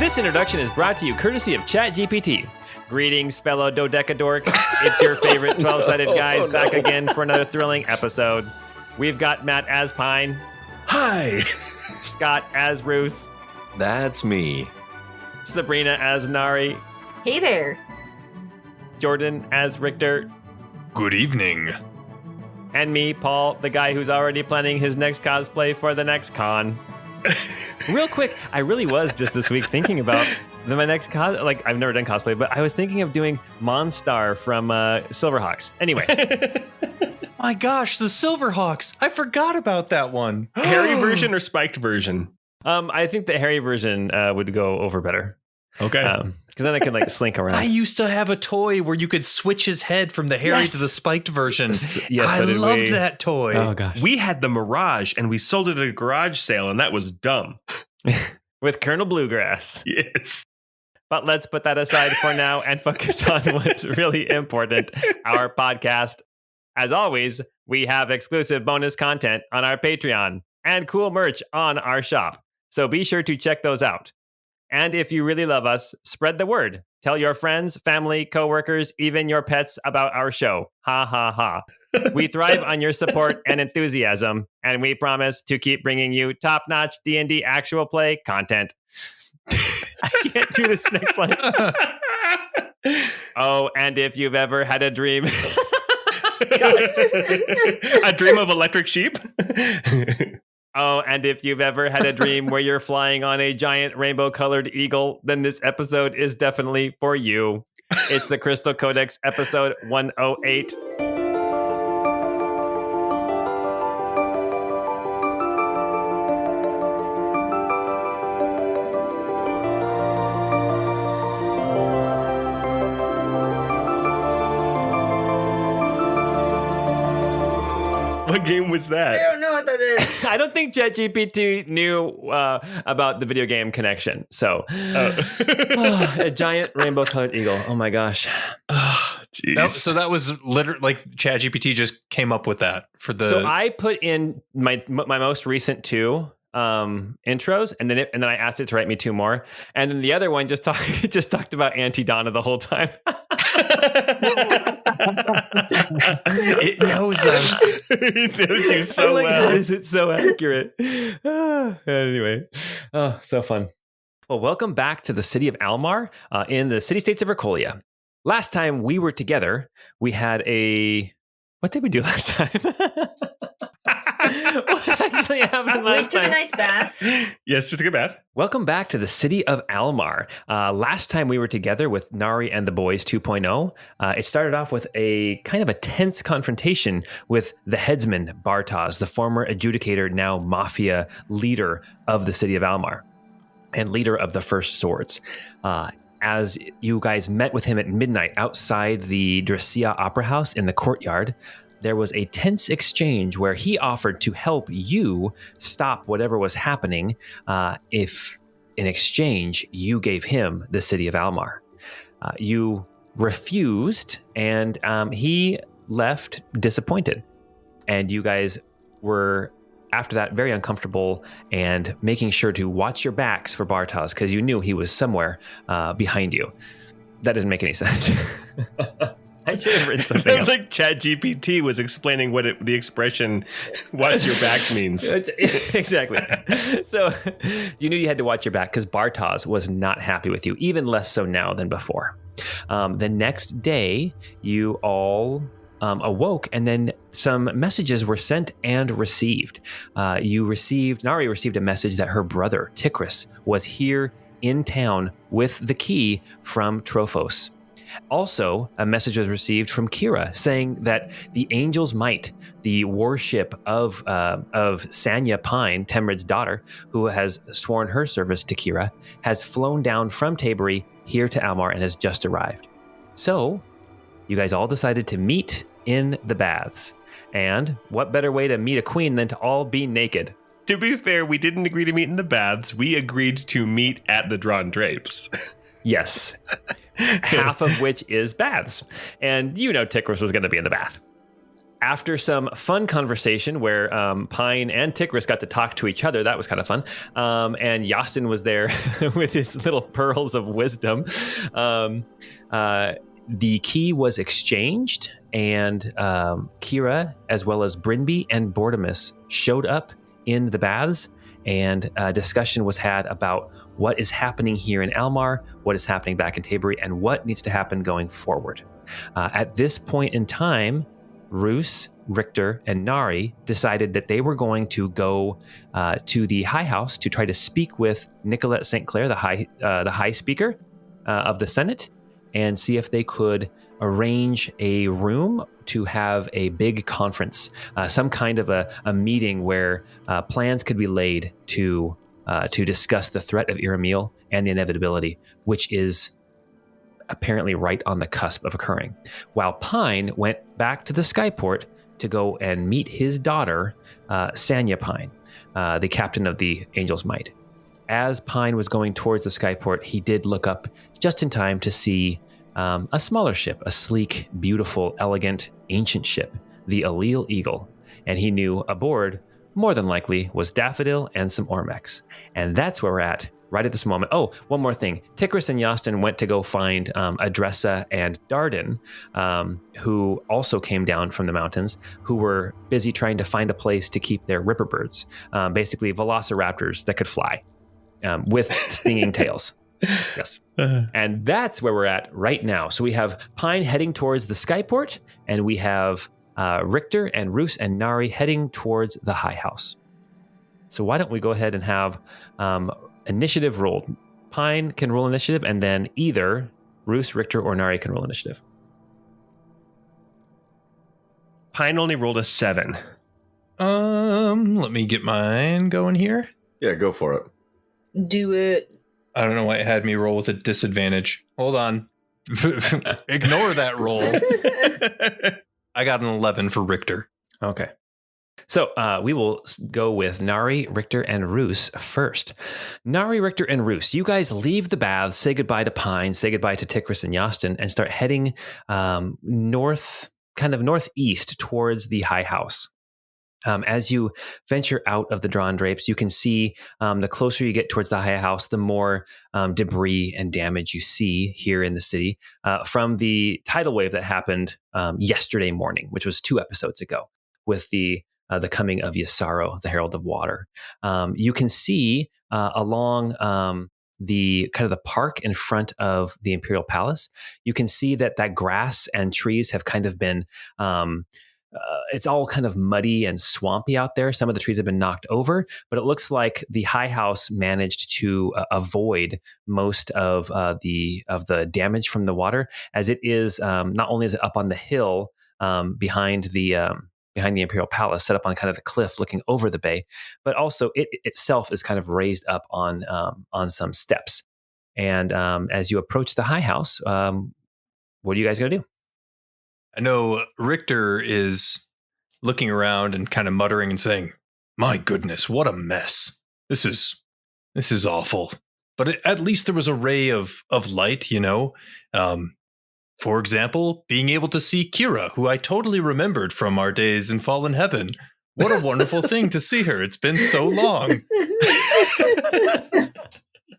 This introduction is brought to you courtesy of ChatGPT. Greetings, fellow dodecadorks. It's your favorite 12-sided guys back again for another thrilling episode. We've got Matt as Pine. Hi. Scott as Rousse. That's me. Sabrina as Nari. Hey there. Jordan as Richter. Good evening. And me, Paul, the guy who's already planning his next cosplay for the next con. Real quick, I really was just this week thinking about my next like I've never done cosplay, but I was thinking of doing Monstar from Silverhawks. Anyway. My gosh, the Silverhawks. I forgot about that one. Hairy version or spiked version? I think the hairy version would go over better. Okay. Because then I can like slink around. I used to have a toy where you could switch his head from the hairy to the spiked version. Yes, I loved that toy. Oh gosh. We had the Mirage and we sold it at a garage sale and that was dumb. With Colonel Bluegrass. Yes. But let's put that aside for now and focus on what's really important, our podcast. As always, we have exclusive bonus content on our Patreon and cool merch on our shop. So be sure to check those out. And if you really love us, spread the word. Tell your friends, family, coworkers, even your pets about our show. Ha ha ha. We thrive on your support and enthusiasm, and we promise to keep bringing you top-notch D&D actual play content. I can't do this next line. Oh, and if you've ever had a dream... A dream of electric sheep? Oh, and if you've ever had a dream where you're flying on a giant rainbow-colored eagle, then this episode is definitely for you. It's the Crystal Codex episode 108. What game was I that? don't know what that is. I don't think ChatGPT knew about the video game connection. So, a giant rainbow-colored eagle. Oh my gosh. Oh, So that was literally like ChatGPT just came up with that for the. So I put in my most recent two intros, and then I asked it to write me two more, and then the other one just talked about Auntie Donna the whole time. It knows us. It knows you so I'm like, well. how is it so accurate? Anyway, so fun. Well, welcome back to the city of Almar in the city-states of Ercolia. Last time we were together, we had what did we do last time? What actually happened last We took time? a nice bath. Yes, we took a bath. Welcome back to the city of Almar. Last time we were together with Nari and the Boys 2.0, it started off with a kind of a tense confrontation with the headsman, Bartosz, the former adjudicator, now mafia leader of the city of Almar and leader of the First Swords. As you guys met with him at midnight outside the Dracia Opera House in the courtyard, there was a tense exchange where he offered to help you stop whatever was happening if, in exchange, you gave him the city of Almar. You refused, and he left disappointed. And you guys were, after that, very uncomfortable and making sure to watch your backs for Bartosz because you knew he was somewhere behind you. That didn't make any sense. I should have written something Sounds else. like ChatGPT was explaining what the expression "watch your back" means. Exactly. So you knew you had to watch your back because Bartosz was not happy with you, even less so now than before. The next day, you all awoke, and then some messages were sent and received. Nari received a message that her brother, Ticris, was here in town with the key from Trophos. Also, a message was received from Kira saying that the Angel's Might, the warship of Sanya Pine, Temrid's daughter, who has sworn her service to Kira, has flown down from Tabery here to Almar and has just arrived. So, you guys all decided to meet in the baths. And what better way to meet a queen than to all be naked? To be fair, we didn't agree to meet in the baths. We agreed to meet at the Drawn Drapes. Yes. Half of which is baths. And you know Ticris was going to be in the bath. After some fun conversation where Pine and Tickrus got to talk to each other, that was kind of fun. And Yastin was there with his little pearls of wisdom. The key was exchanged, and Kira, as well as Brinby and Bortimus, showed up in the baths, and a discussion was had about what is happening here in Almar, what is happening back in Tabery, and what needs to happen going forward. At this point in time, Rousse, Richter, and Nari decided that they were going to go to the High House to try to speak with Nicolette St. Clair, the High Speaker of the Senate, and see if they could arrange a room to have a big conference, some kind of a meeting where plans could be laid to discuss the threat of Iramiel and the inevitability, which is apparently right on the cusp of occurring. While Pine went back to the Skyport to go and meet his daughter, Sanya Pine, the captain of the Angel's Might. As Pine was going towards the Skyport, he did look up just in time to see a smaller ship, a sleek, beautiful, elegant, ancient ship, the Allele Eagle. And he knew aboard, more than likely, was Daffodil and some Ormex. And that's where we're at right at this moment. Oh, one more thing. Tickrus and Yastin went to go find Adressa and Darden, who also came down from the mountains, who were busy trying to find a place to keep their ripperbirds, basically velociraptors that could fly with stinging tails. Yes. And that's where we're at right now. So we have Pine heading towards the Skyport, and we have Richter and Rousse and Nari heading towards the High House. So why don't we go ahead and have initiative rolled. Pine can roll initiative, and then either Rousse, Richter, or Nari can roll initiative. Pine only rolled a 7. Let me get mine going here. Yeah, go for it. Do it. I don't know why it had me roll with a disadvantage. Hold on. Ignore that roll. I got an 11 for Richter. Okay. So we will go with Nari, Richter, and Rousse first. Nari, Richter, and Rousse, you guys leave the baths, say goodbye to Pine, say goodbye to Tickrus and Yastin, and start heading northeast towards the High House. As you venture out of the drawn drapes, you can see the closer you get towards the High House, the more debris and damage you see here in the city from the tidal wave that happened yesterday morning, which was 2 episodes ago, with the coming of Yasaro, the Herald of Water. You can see along the kind of the park in front of the Imperial Palace, you can see that grass and trees have kind of been it's all kind of muddy and swampy out there. Some of the trees have been knocked over, but it looks like the High House managed to avoid most of the damage from the water, as it is not only is it up on the hill behind the Imperial Palace, set up on kind of the cliff looking over the bay, but also it itself is kind of raised up on some steps. And as you approach the High House, what are you guys going to do? I know Richter is looking around and kind of muttering and saying, "My goodness, what a mess. This is awful." But at least there was a ray of light, you know. For example, being able to see Kira, who I totally remembered from our days in Fallen Heaven. What a wonderful thing to see her. It's been so long.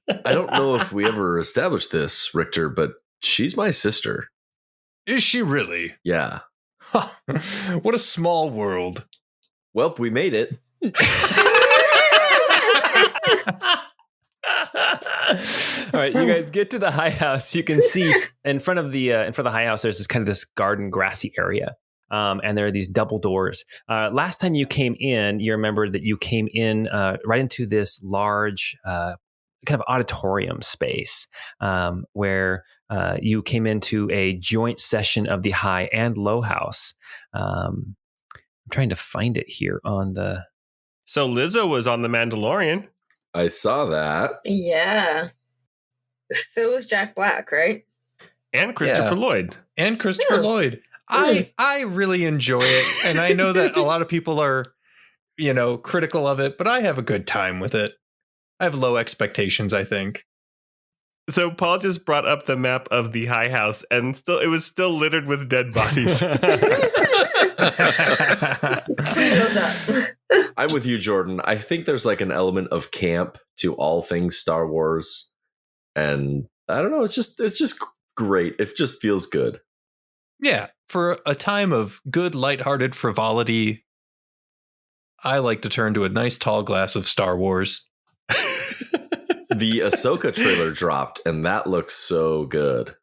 I don't know if we ever established this, Richter, but she's my sister. Is she really? Yeah. What a small world. Well, we made it. All right, you guys get to the High House. You can see in front of the High House, there's this garden grassy area. And there are these double doors. Last time you came in, you remember that you came in right into this large kind of auditorium space where you came into a joint session of the High and Low House. I'm trying to find it here on the... So Lizzo was on The Mandalorian. I saw that. Yeah. So was Jack Black, right? And Christopher Lloyd. And Christopher Lloyd. I really enjoy it. And I know that a lot of people are, critical of it, but I have a good time with it. I have low expectations, I think. So Paul just brought up the map of the High House, and it was still littered with dead bodies. Goes up. I'm with you, Jordan. I think there's like an element of camp to all things Star Wars. And I don't know, it's just great. It just feels good. Yeah, for a time of good, lighthearted frivolity, I like to turn to a nice tall glass of Star Wars. The Ahsoka trailer dropped, and that looks so good.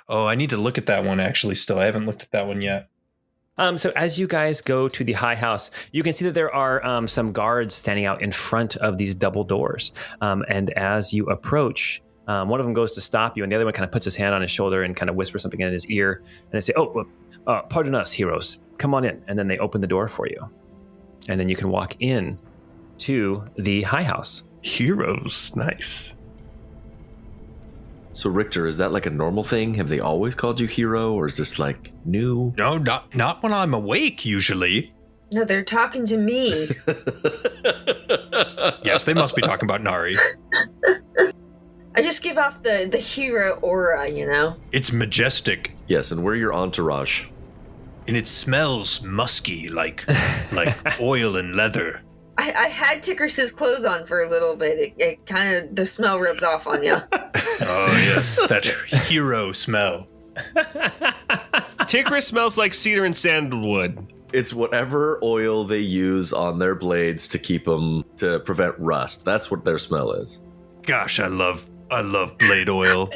Oh, I need to look at that one, actually, still. I haven't looked at that one yet. So as you guys go to the high house, you can see that there are some guards standing out in front of these double doors. And as you approach, one of them goes to stop you, and the other one kind of puts his hand on his shoulder and kind of whispers something in his ear. And they say, pardon us, heroes. Come on in. And then they open the door for you. And then you can walk in to the high house. Heroes. Nice. So, Richter, is that like a normal thing? Have they always called you hero, or is this like new? No, not when I'm awake, usually. No, they're talking to me. Yes, they must be talking about Nari. I just give off the hero aura, you know? It's majestic, Yes, and we're your entourage. and it smells musky, like oil and leather. I had Ticker's clothes on for a little bit. It kind of, the smell rubs off on you. Oh, yes, that hero smell. Tigris smells like cedar and sandalwood. It's whatever oil they use on their blades to keep them to prevent rust. That's what their smell is. Gosh, I love blade oil.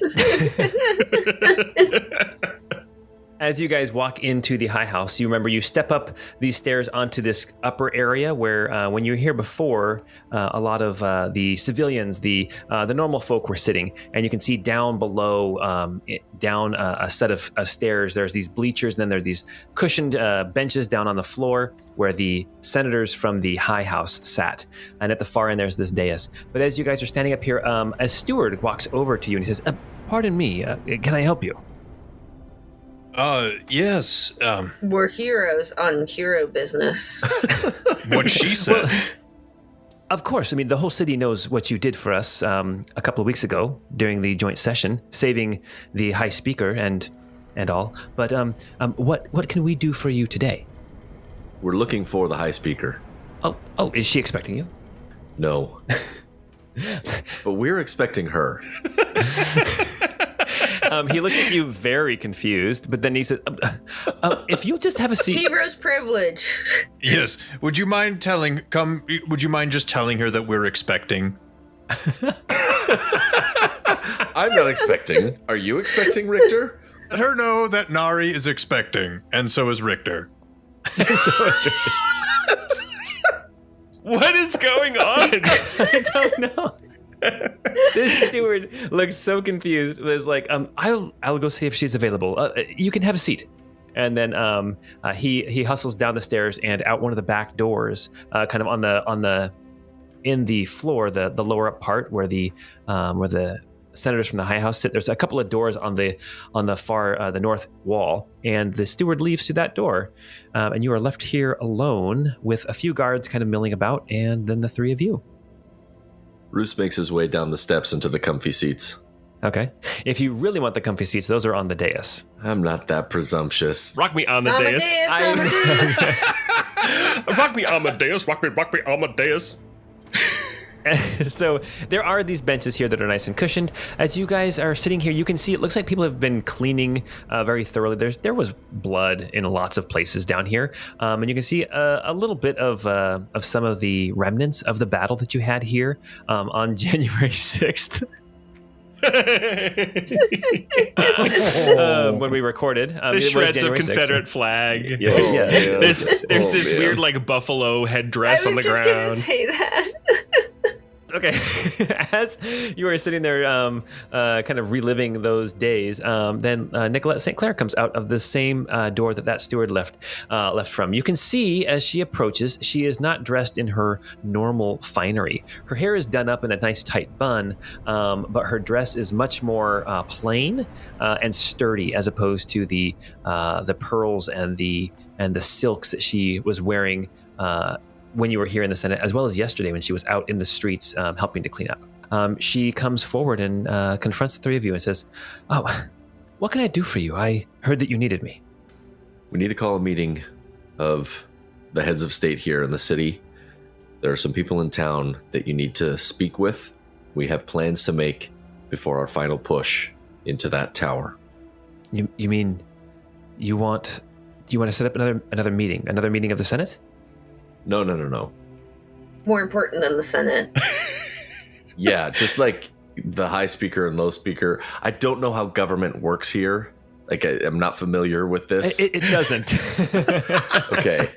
As you guys walk into the high house, you remember you step up these stairs onto this upper area where when you were here before, a lot of the civilians, the normal folk were sitting. And you can see down below, down a set of stairs, there's these bleachers, and then there are these cushioned benches down on the floor where the senators from the high house sat. And at the far end, there's this dais. But as you guys are standing up here, a steward walks over to you and he says, pardon me, can I help you? Yes. We're heroes on hero business. What she said. Of course. I mean, the whole city knows what you did for us a couple of weeks ago during the joint session, saving the High Speaker and all. But what can we do for you today? We're looking for the High Speaker. Oh, is she expecting you? No. But we're expecting her. He looks at you very confused, but then he says, if you'll just have a seat. Hero's privilege. Yes. Would you mind just telling her that we're expecting? I'm not expecting. Are you expecting, Richter? Let her know that Nari is expecting, and so is Richter. What is going on? I don't know. This steward looks so confused. It was like, I'll go see if she's available. You can have a seat. And then he hustles down the stairs and out one of the back doors, kind of in the floor, the lower up part where the senators from the high house sit. There's a couple of doors on the far the north wall, and the steward leaves to that door, and you are left here alone with a few guards kind of milling about, and then the three of you. Rousse makes his way down the steps into the comfy seats. Okay. If you really want the comfy seats, those are on the dais. I'm not that presumptuous. Rock me on the dais. Rock me Amadeus. Rock me Amadeus. So there are these benches here that are nice and cushioned. As you guys are sitting here, you can see it looks like people have been cleaning very thoroughly. There was blood in lots of places down here, and you can see a little bit of some of the remnants of the battle that you had here on January 6th. When we recorded, the shreds of Confederate flag. Yeah. There's this weird like buffalo headdress on the ground. I was just gonna say that. Okay, as you are sitting there kind of reliving those days, then Nicolette St. Clair comes out of the same door that steward left from. You can see as she approaches, she is not dressed in her normal finery. Her hair is done up in a nice tight bun, but her dress is much more plain and sturdy as opposed to the pearls and the silks that she was wearing when you were here in the Senate, as well as yesterday when she was out in the streets helping to clean up. She comes forward and confronts the three of you and says, "Oh, what can I do for you? I heard that you needed me." We need to call a meeting of the heads of state here in the city. There are some people in town that you need to speak with. We have plans to make before our final push into that tower. You mean you want to set up another meeting of the Senate? No. More important than the Senate. Yeah, just like the high speaker and low speaker. I don't know how government works here. Like, I'm not familiar with this. It doesn't. Okay.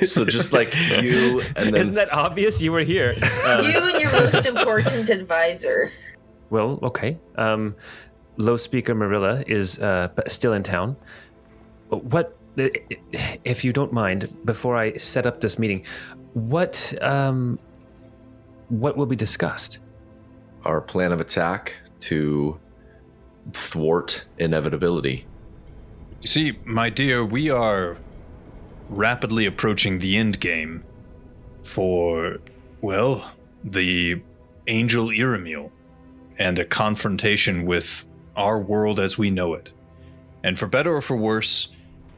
So just like you and then... Isn't that obvious? You were here. You and your most important advisor. Well, okay. Low speaker Marilla is still in town. What, if you don't mind, before I set up this meeting, what will be discussed? Our plan of attack to thwart inevitability. You see, my dear, we are rapidly approaching the end game for, well, the angel Iramiel and a confrontation with our world as we know it. And for better or for worse,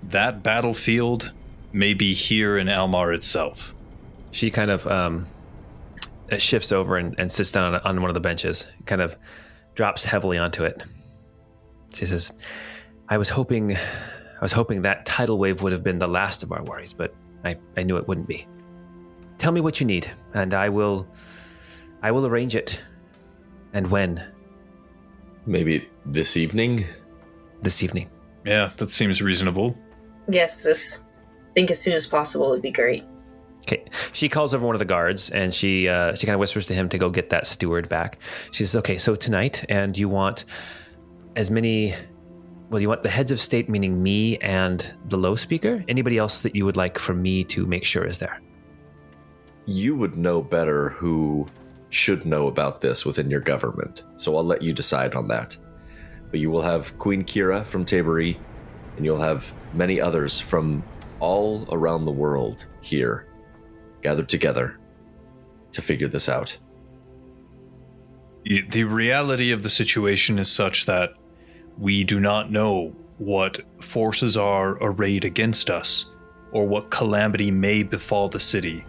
that battlefield may be here in Almar itself. She kind of shifts over and sits down on one of the benches, kind of drops heavily onto it. She says, I was hoping that tidal wave would have been the last of our worries, but I knew it wouldn't be. Tell me what you need, and I will arrange it. And when? Maybe this evening? This evening. Yeah, that seems reasonable. Yes, I think as soon as possible would be great. Okay. She calls over one of the guards, and she kind of whispers to him to go get that steward back. She says, okay, so tonight, and you want you want the heads of state, meaning me and the low speaker? Anybody else that you would like for me to make sure is there? You would know better who should know about this within your government, so I'll let you decide on that. But you will have Queen Kira from Tabery, and you'll have many others from all around the world here, gathered together to figure this out. The reality of the situation is such that we do not know what forces are arrayed against us or what calamity may befall the city,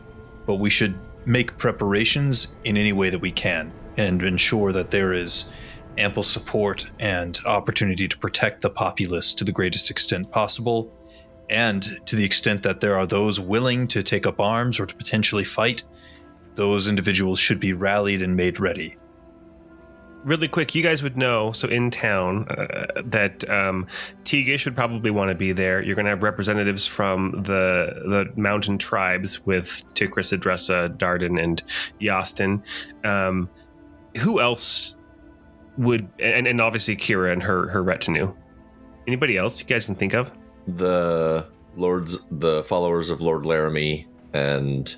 but we should make preparations in any way that we can and ensure that there is ample support and opportunity to protect the populace to the greatest extent possible, and to the extent that there are those willing to take up arms or to potentially fight, those individuals should be rallied and made ready. Really quick, you guys would know, so in town, that Teagish would probably want to be there. You're going to have representatives from the mountain tribes with Tikris, Adressa, Darden, and Yastin. Who else would, and obviously Kira and her retinue. Anybody else you guys can think of? The followers of Lord Laramie and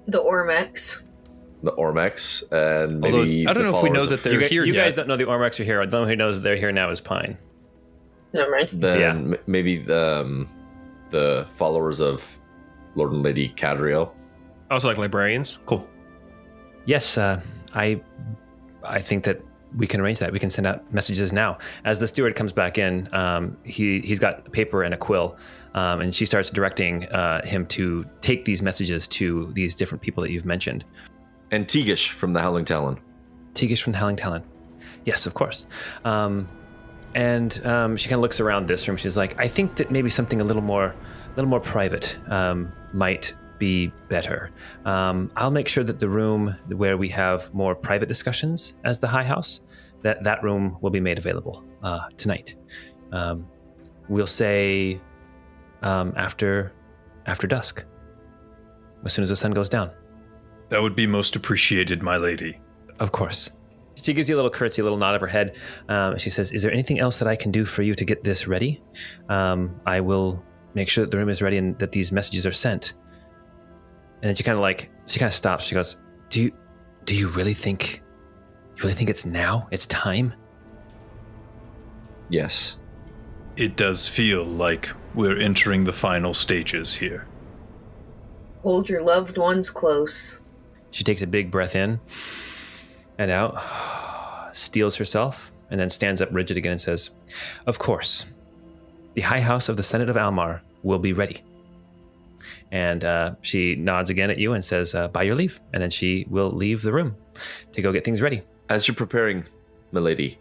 The Ormex. the Ormex, and Although, maybe I don't know if we know that they're here you yet. guys don't know the Ormex are here. The only who knows that they're here now is Pine. Never mind. Then maybe the followers of Lord and Lady Cadriel. Also like librarians? Cool. Yes, I think that we can arrange that. We can send out messages now. As the steward comes back in, he's got paper and a quill, and she starts directing him to take these messages to these different people that you've mentioned. And Teagish from the Howling Talon. Teagish from the Howling Talon. Yes, of course. And she kind of looks around this room. She's like, I think that maybe something a little more private might be better. I'll make sure that the room where we have more private discussions as the High House, that room will be made available tonight. We'll say after dusk, as soon as the sun goes down. That would be most appreciated, my lady. Of course. She gives you a little curtsy, a little nod of her head. She says, is there anything else that I can do for you to get this ready? I will make sure that the room is ready and that these messages are sent. And then she kind of stops. She goes, do you really think it's now? It's time? Yes. It does feel like we're entering the final stages here. Hold your loved ones close. She takes a big breath in and out, steels herself, and then stands up rigid again and says, of course, the High House of the Senate of Almar will be ready. And she nods again at you and says, by your leave. And then she will leave the room to go get things ready. As you're preparing, milady,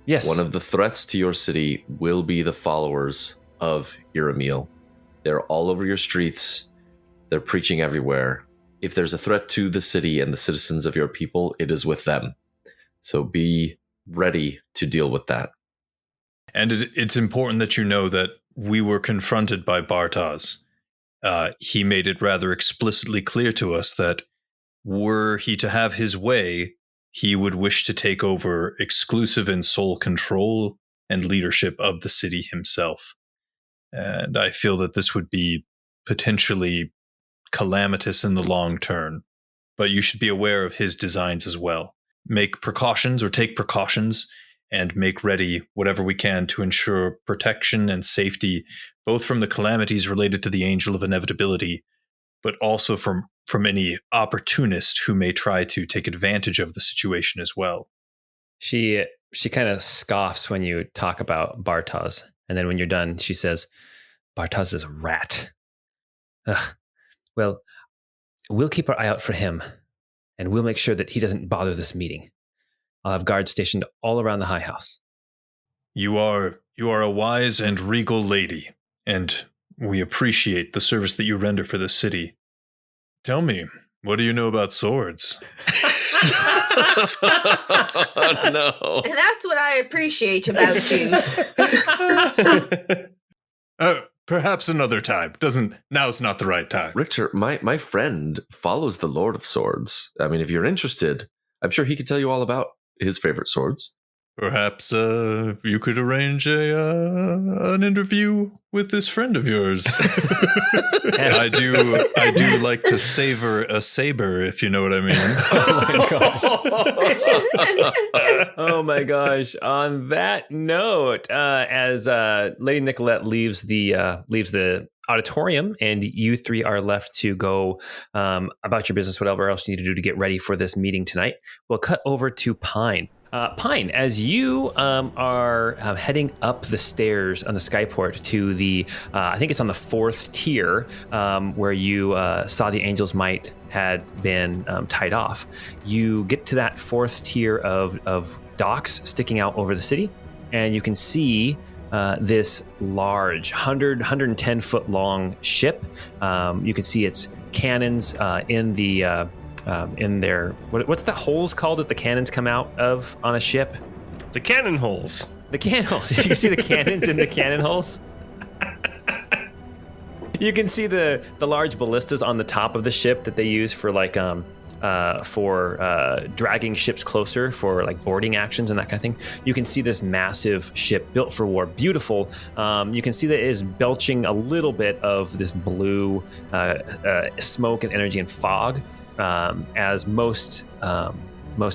Yes. one of the threats to your city will be the followers of Iramiel. They're all over your streets. They're preaching everywhere. If there's a threat to the city and the citizens of your people, it is with them. So be ready to deal with that. And it's important that you know that we were confronted by Bartosz. He made it rather explicitly clear to us that were he to have his way, he would wish to take over exclusive and sole control and leadership of the city himself. And I feel that this would be potentially calamitous in the long term. But you should be aware of his designs as well. Take precautions and make ready whatever we can to ensure protection and safety, both from the calamities related to the Angel of Inevitability, but also from any opportunist who may try to take advantage of the situation as well. She kind of scoffs when you talk about Bartosz. And then when you're done, she says, Bartosz is a rat. Ugh. Well, we'll keep our eye out for him, and we'll make sure that he doesn't bother this meeting. I'll have guards stationed all around the High House. You are a wise and regal lady, and we appreciate the service that you render for the city. Tell me, what do you know about swords? Oh, no. And that's what I appreciate about you. Perhaps another time. Now's not the right time. Richter, my friend follows the Lord of Swords. I mean, if you're interested, I'm sure he could tell you all about his favorite swords. Perhaps you could arrange an interview with this friend of yours. I do like to savor a saber, if you know what I mean. Oh my gosh! On that note, as Lady Nicolette leaves the auditorium, and you three are left to go about your business, whatever else you need to do to get ready for this meeting tonight, we'll cut over to Pine. Pine, as you are heading up the stairs on the skyport to the, I think it's on the 4th tier, where you saw the Angel's Might had been tied off. You get to that 4th tier of docks sticking out over the city, and you can see this large 110 foot long ship. You can see its cannons in the in their what's the holes called that the cannons come out of on a ship? The cannon holes. The cannon holes. You can see the cannons in the cannon holes. You can see the large ballistas on the top of the ship that they use for dragging ships closer for like boarding actions and that kind of thing. You can see this massive ship built for war, beautiful. You can see that it is belching a little bit of this blue smoke and energy and fog, as most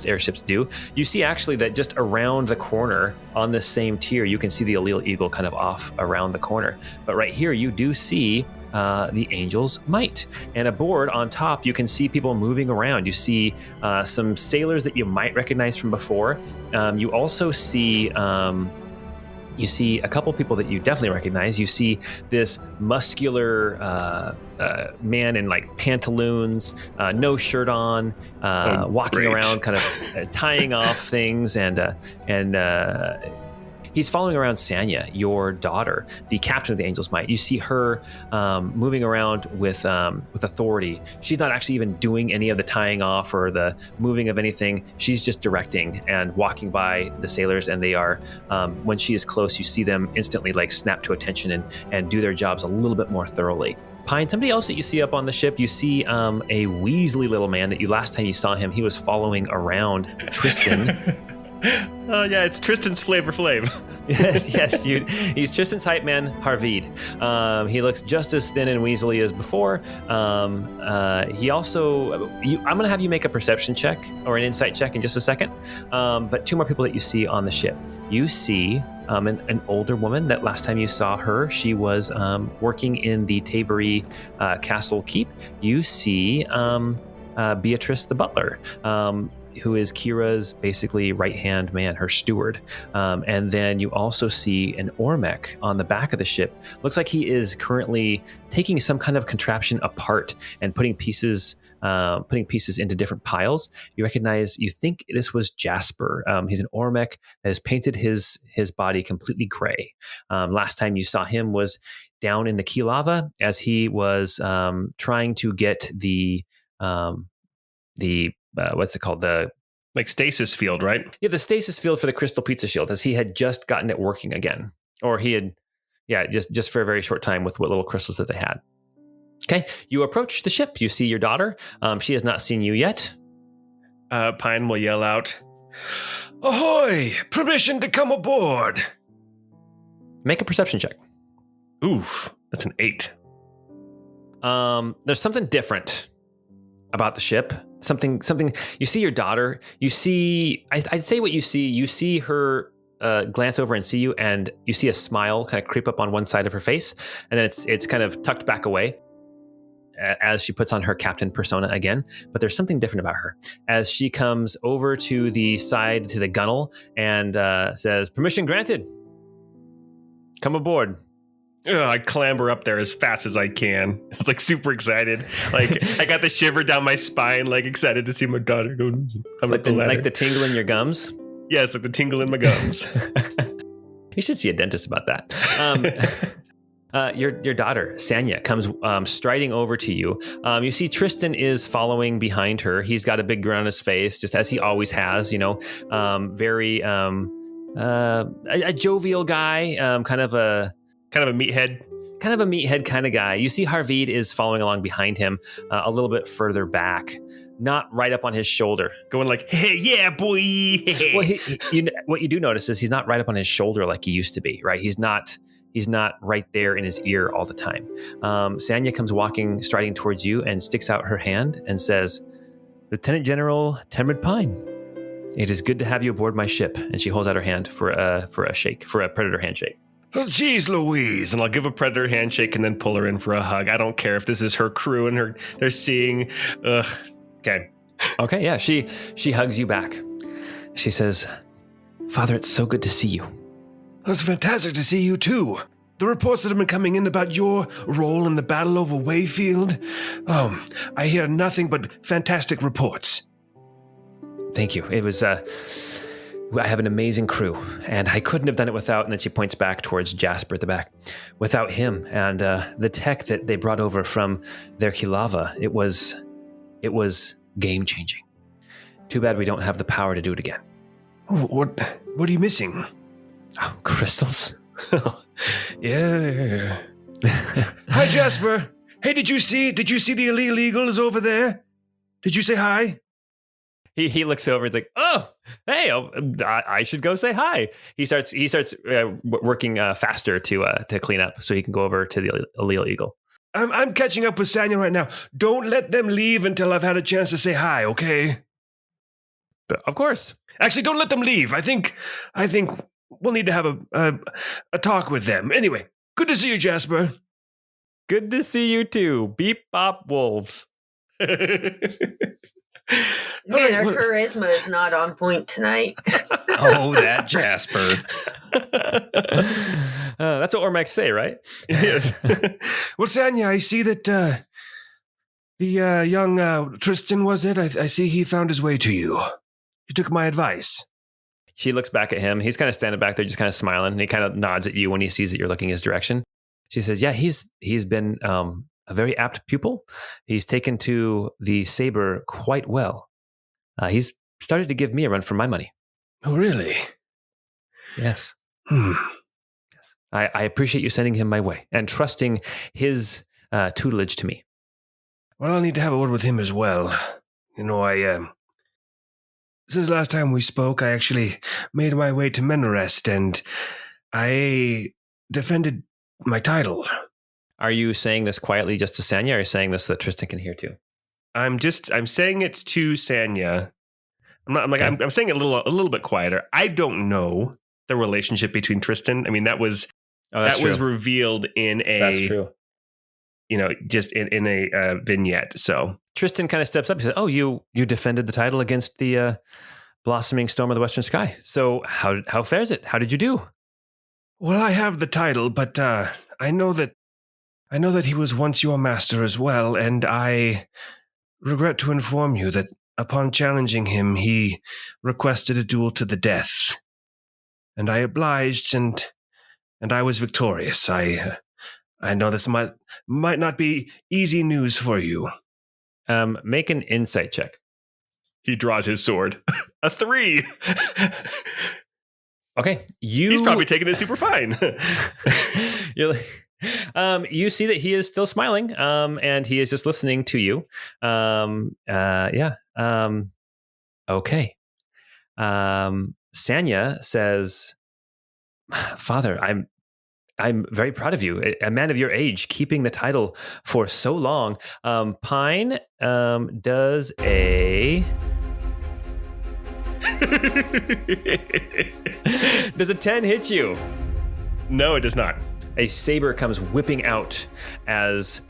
airships do. You see actually that just around the corner on this same tier, you can see the Allele Eagle kind of off around the corner. But right here, you do see the Angel's Might. And aboard on top, you can see people moving around. You see some sailors that you might recognize from before. You also see a couple people that you definitely recognize. You see this muscular man in like pantaloons, no shirt on, walking around, kind of tying off things, and he's following around Sanya, your daughter, the captain of the Angel's Might. You see her moving around with authority. She's not actually even doing any of the tying off or the moving of anything. She's just directing and walking by the sailors, and they are, when she is close, you see them instantly like snap to attention and do their jobs a little bit more thoroughly. Pine, somebody else that you see up on the ship, you see a weaselly little man that last time you saw him, he was following around Tristan. Oh yeah, it's Tristan's Flavor Flav. yes, he's Tristan's hype man, Harveed. He looks just as thin and weaselly as before. He also, I'm gonna have you make a perception check or an insight check in just a second. But 2 more people that you see on the ship. You see an older woman that last time you saw her, she was working in the Tabery Castle Keep. You see Beatrice the butler. Kira's basically right-hand man, her steward. And then you also see an Ormec on the back of the ship. Looks like he is currently taking some kind of contraption apart and putting pieces into different piles. You think this was Jasper. He's an Ormec that has painted his body completely gray. Last time you saw him was down in the key lava as he was trying to get the what's it called? The like stasis field, right? Yeah, the stasis field for the crystal pizza shield, as he had just gotten it working again. Or he had, just for a very short time with what little crystals that they had. Okay, you approach the ship. You see your daughter. She has not seen you yet. Pine will yell out, "Ahoy! Permission to come aboard!" Make a perception check. Oof, that's an 8. There's something different about the ship. Something. You see your daughter. You see. I'd say what you see. You see her glance over and see you, and you see a smile kind of creep up on one side of her face, and then it's kind of tucked back away as she puts on her captain persona again. But there's something different about her as she comes over to the side to the gunnel and says, "Permission granted. Come aboard." I clamber up there as fast as I can. It's like super excited. Like I got the shiver down my spine, like excited to see my daughter go like the tingle in your gums. Yes, like the tingle in my gums. You should see a dentist about that. Your daughter, Sanya, comes striding over to you. You see Tristan is following behind her. He's got a big grin on his face, just as he always has, very a jovial guy, kind of a meathead kind of guy. You see Harveed is following along behind him a little bit further back, not right up on his shoulder. Going like, "Hey, yeah, boy." Well, what you do notice is he's not right up on his shoulder like he used to be, right? He's not right there in his ear all the time. Sanya comes striding towards you and sticks out her hand and says, "Lieutenant General Temrid Pine, it is good to have you aboard my ship." And she holds out her hand for a predator handshake. "Oh, geez, Louise." And I'll give a predator handshake and then pull her in for a hug. I don't care if this is her crew and they're seeing. Ugh. Okay. Okay, yeah. She hugs you back. She says, "Father, it's so good to see you." "It's fantastic to see you too. The reports that have been coming in about your role in the battle over Wayfield, I hear nothing but fantastic reports." Thank you. It was, I have an amazing crew, and I couldn't have done it without, and then she points back towards Jasper at the back. Without him and the tech that they brought over from their Kilava, it was game-changing. Too bad we don't have the power to do it again. What are you missing? Oh, crystals. Yeah. Hi, Jasper. Hey, did you see the illegal is over there? Did you say hi? He looks over and like, "Oh, hey, I should go say hi." He starts working faster to clean up so he can go over to the Allele Eagle. I'm catching up with Sanya right now. Don't let them leave until I've had a chance to say hi, okay? But of course. Actually, don't let them leave. I think we'll need to have a talk with them. Anyway, good to see you, Jasper. Good to see you too. Beep bop wolves. Man, our charisma is not on point tonight. Oh, that Jasper. That's what Ormacs say, right? Yes. Well, Sanya, I see that the young Tristan, was it? I see he found his way to you. He took my advice. She looks back at him. He's kind of standing back there, just kind of smiling, and he kind of nods at you when he sees that you're looking his direction. She says, "Yeah, he's been a very apt pupil. He's taken to the saber quite well. He's started to give me a run for my money." Oh, really? Yes. Yes. I appreciate you sending him my way and trusting his tutelage to me. Well, I'll need to have a word with him as well. Since last time we spoke, I actually made my way to Menorest, and I defended my title. Are you saying this quietly just to Sanya, or are you saying this so that Tristan can hear too? I'm saying it to Sanya. I'm saying it a little bit quieter. I don't know the relationship between Tristan. I mean, that was revealed in a, that's true. Just in a vignette. So Tristan kind of steps up. He says, "Oh, you defended the title against the blossoming storm of the Western Sky. So how fares it? How did you do?" Well, I have the title, but I know that he was once your master as well, and I regret to inform you that upon challenging him, he requested a duel to the death. And I obliged, and I was victorious. I know this might not be easy news for you. Make an insight check. He draws his sword. A 3. Okay, He's probably taking it super fine. You're like, you see that he is still smiling, and he is just listening to you. Okay. Sanya says, "Father, I'm very proud of you. A man of your age, keeping the title for so long." Pine does a does a 10 hit you? No, it does not. A saber comes whipping out as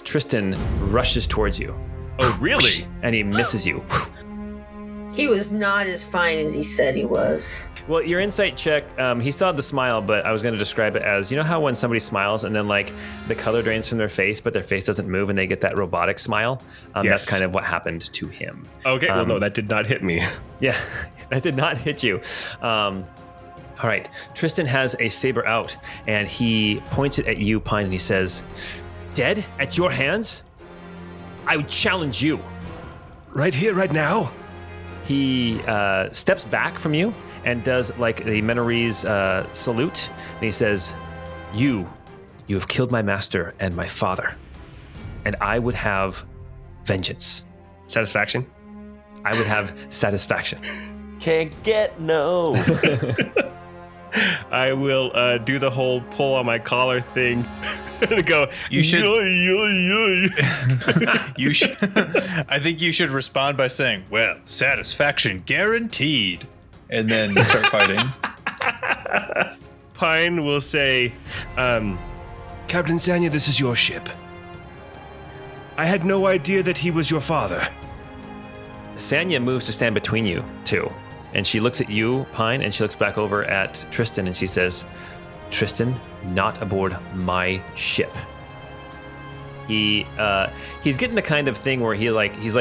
Tristan rushes towards you. Oh, really? And he misses you. He was not as fine as he said he was. Well, your insight check, he still had the smile, but I was going to describe it as, you know how when somebody smiles and then like the color drains from their face, but their face doesn't move and they get that robotic smile? Yes. That's kind of what happened to him. Okay, well, no, that did not hit me. Yeah, that did not hit you. All right, Tristan has a saber out and he points it at you, Pine, and he says, "Dead at your hands? I would challenge you." Right here, right now? He steps back from you and does like the Menorese salute. And he says, You have killed my master and my father, and I would have vengeance. Satisfaction? I would have satisfaction. Can't get no. I will do the whole pull on my collar thing and go, You should- yoy. You should. I think you should respond by saying, "Well, satisfaction guaranteed," and then start fighting. Pine will say, Captain Sanya, this is your ship. I had no idea that he was your father. Sanya moves to stand between you two. And she looks at you, Pine, and she looks back over at Tristan and she says, "Tristan, not aboard my ship." He's getting the kind of thing where he's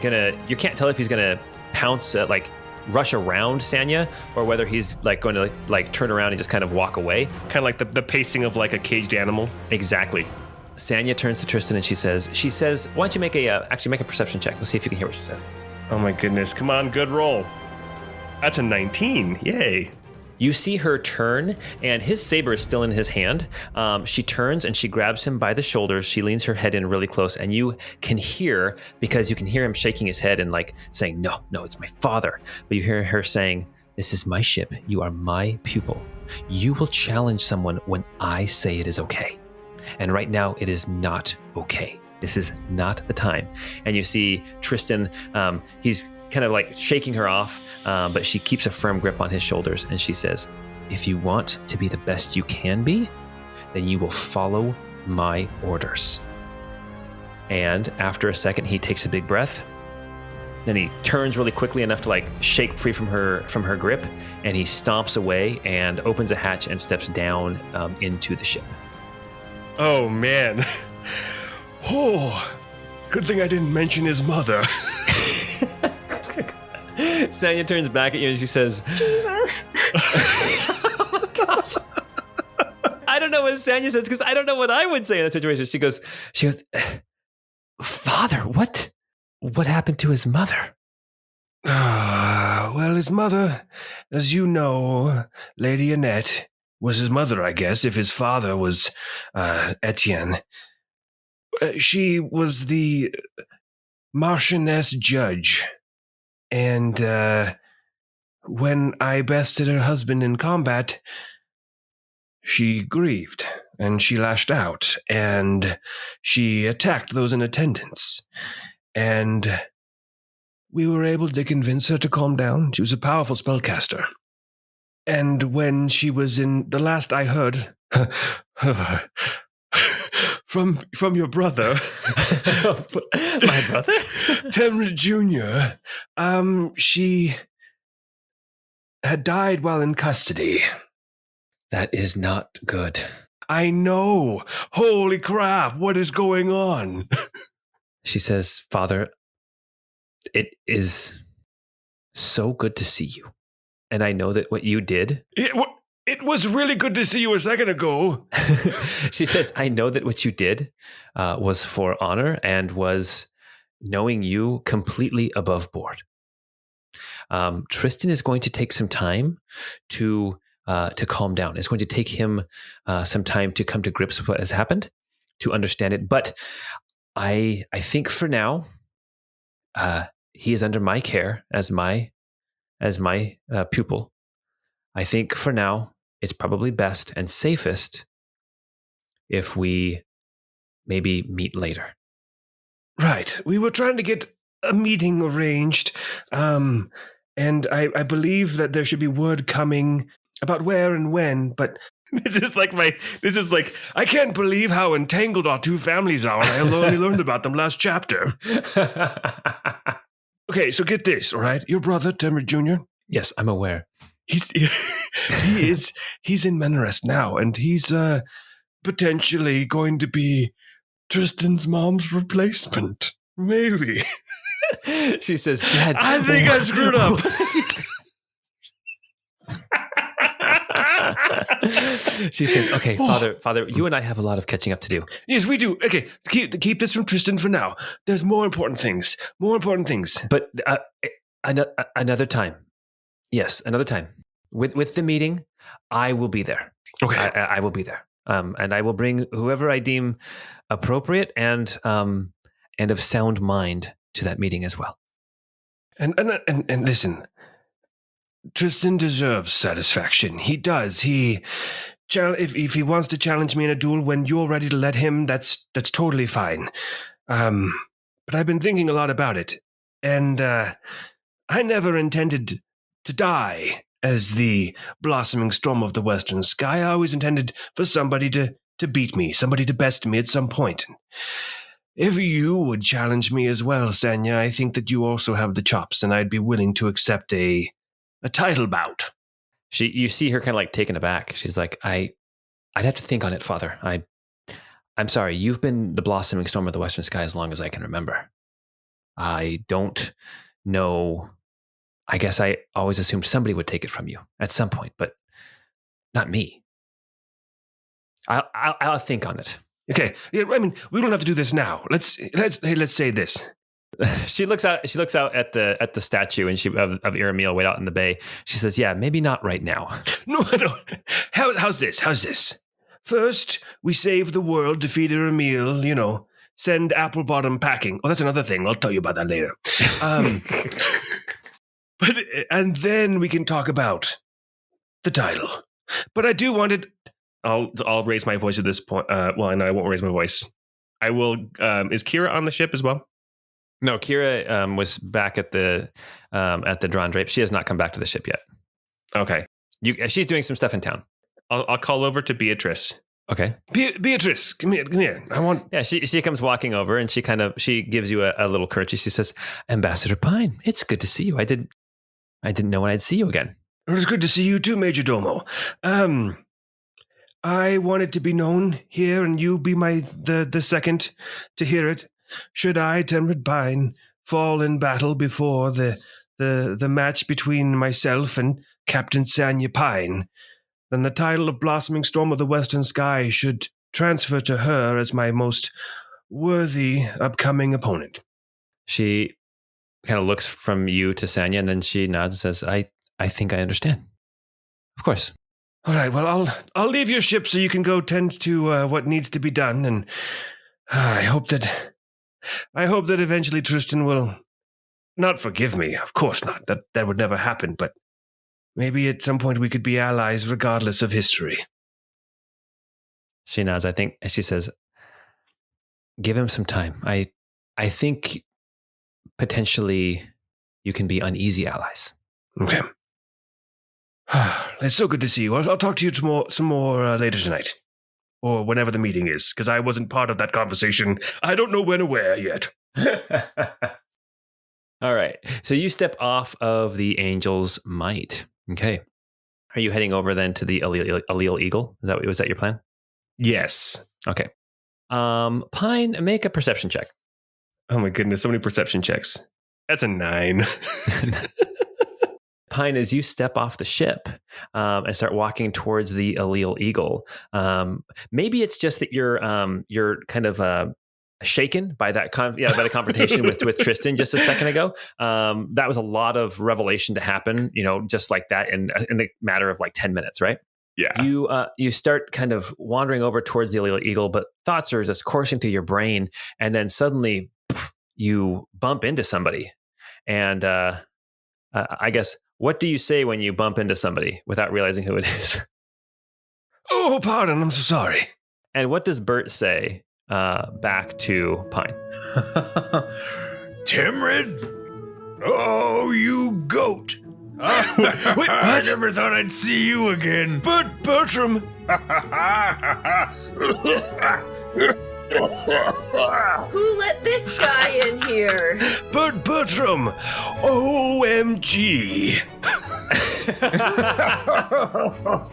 gonna, you can't tell if he's gonna pounce at, like, rush around Sanya or whether he's like going to like turn around and just kind of walk away. Kind of like the pacing of like a caged animal. Exactly. Sanya turns to Tristan and she says, "Why don't you make a perception check? Let's see if you can hear what she says." Oh my goodness. Come on, good roll. That's a 19. Yay. You see her turn, and his saber is still in his hand. She turns and she grabs him by the shoulders. She leans her head in really close, and you can hear, because you can hear him shaking his head and like saying, no, it's my father. But you hear her saying, "This is my ship. You are my pupil. You will challenge someone when I say it is okay. And right now, it is not okay. This is not the time." And you see Tristan, he's kind of like shaking her off, but she keeps a firm grip on his shoulders and she says, "If you want to be the best you can be, then you will follow my orders." And after a second, he takes a big breath. Then he turns really quickly enough to like shake free from her grip, and he stomps away and opens a hatch and steps down into the ship. Oh man. Oh, good thing I didn't mention his mother. Sanya turns back at you and she says, Jesus. "Oh my gosh." I don't know what Sanya says because I don't know what I would say in that situation. She goes, "Father, what happened to his mother?" Well, his mother, as you know, Lady Annette, was his mother, I guess, if his father was Etienne. She was the Marchioness Judge. And when I bested her husband in combat, she grieved, and she lashed out, and she attacked those in attendance. And we were able to convince her to calm down. She was a powerful spellcaster. And when she was in, the last I heard, from your brother. My brother? Temrid Jr. She had died while in custody. That is not good. I know. Holy crap, what is going on? She says, Father, it is so good to see you. And I know that what you did. It was really good to see you a second ago. She says, I know that what you did was for honor and was knowing you completely above board. Tristan is going to take some time to calm down. It's going to take him some time to come to grips with what has happened, to understand it. But I think for now, he is under my care as my pupil. I think for now, it's probably best and safest if we maybe meet later. Right. We were trying to get a meeting arranged, and I believe that there should be word coming about where and when, but this is like I can't believe how entangled our two families are, and I only learned about them last chapter. Okay, so get this, all right? Your brother, Temrid Jr.? Yes, I'm aware. He's in Menarest now, and he's potentially going to be Tristan's mom's replacement. Maybe. She says, Dad, I think I screwed up. She says, okay, Father, you and I have a lot of catching up to do. Yes, we do. Okay, keep this from Tristan for now. There's more important things. But another time. Yes, another time. With the meeting, I will be there. Okay. I will be there. And I will bring whoever I deem appropriate and of sound mind to that meeting as well. And listen, Tristan deserves satisfaction. He does. If he wants to challenge me in a duel when you're ready to let him, that's totally fine. But I've been thinking a lot about it, and I never intended to die as the blossoming storm of the western sky. I always intended for somebody to beat me, somebody to best me at some point. If you would challenge me as well, Sanya, I think that you also have the chops, and I'd be willing to accept a title bout. You see her kind of like taken aback. She's like, I'd have to think on it, Father. I'm sorry. You've been the blossoming storm of the western sky as long as I can remember. I don't know. I guess I always assumed somebody would take it from you at some point, but not me. I'll think on it. Okay. Yeah, I mean, we don't have to do this now. Let's say this. She looks out at the statue and of Iramiel way out in the bay. She says, "Yeah, maybe not right now." No. How's this? First, we save the world, defeat Iramiel, send Applebottom packing. Oh, that's another thing. I'll tell you about that later. And then we can talk about the title. But I do want it. I'll raise my voice at this point. Well, no, I won't raise my voice. I will. Is Kira on the ship as well? No, Kira was back at the Drawn Drape. She has not come back to the ship yet. Okay. She's doing some stuff in town. I'll call over to Beatrice. Okay. Beatrice, come here. I want. Yeah, she comes walking over and she gives you a little curtsy. She says, "Ambassador Pine, it's good to see you. I didn't know when I'd see you again." It was good to see you too, Major Domo. I wanted to be known here, and you be the second to hear it. Should I, Temrid Pine, fall in battle before the match between myself and Captain Sanya Pine, then the title of Blossoming Storm of the Western Sky should transfer to her as my most worthy upcoming opponent. She kind of looks from you to Sanya, and then she nods and says, I think I understand. Of course. All right, well, I'll leave your ship so you can go tend to what needs to be done, and I hope that eventually Tristan will not forgive me. Of course not. That would never happen, but maybe at some point we could be allies regardless of history. She nods, I think, and she says, give him some time. I think potentially you can be uneasy allies. Okay. It's so good to see you. I'll talk to you some more later tonight. or whenever the meeting is, because I wasn't part of that conversation. I don't know when or where yet. All right. So you step off of the Angel's Might. Okay. Are you heading over then to the Allele Eagle? Was that your plan? Yes. Okay. Pine, make a perception check. Oh my goodness, so many perception checks. That's a 9. Pine, as you step off the ship and start walking towards the Allele Eagle, maybe it's just that you're kind of shaken by that by the confrontation with Tristan just a second ago. That was a lot of revelation to happen, just like that in the matter of like 10 minutes, right? Yeah. You start kind of wandering over towards the Allele Eagle, but thoughts are just coursing through your brain, and then suddenly you bump into somebody. And I guess, what do you say when you bump into somebody without realizing who it is? Oh, pardon, I'm so sorry. And what does Bert say back to Pine? Timrid? Oh, you goat. Wait, what? I never thought I'd see you again. Bertram! Who let this guy in here? Bertram! OMG!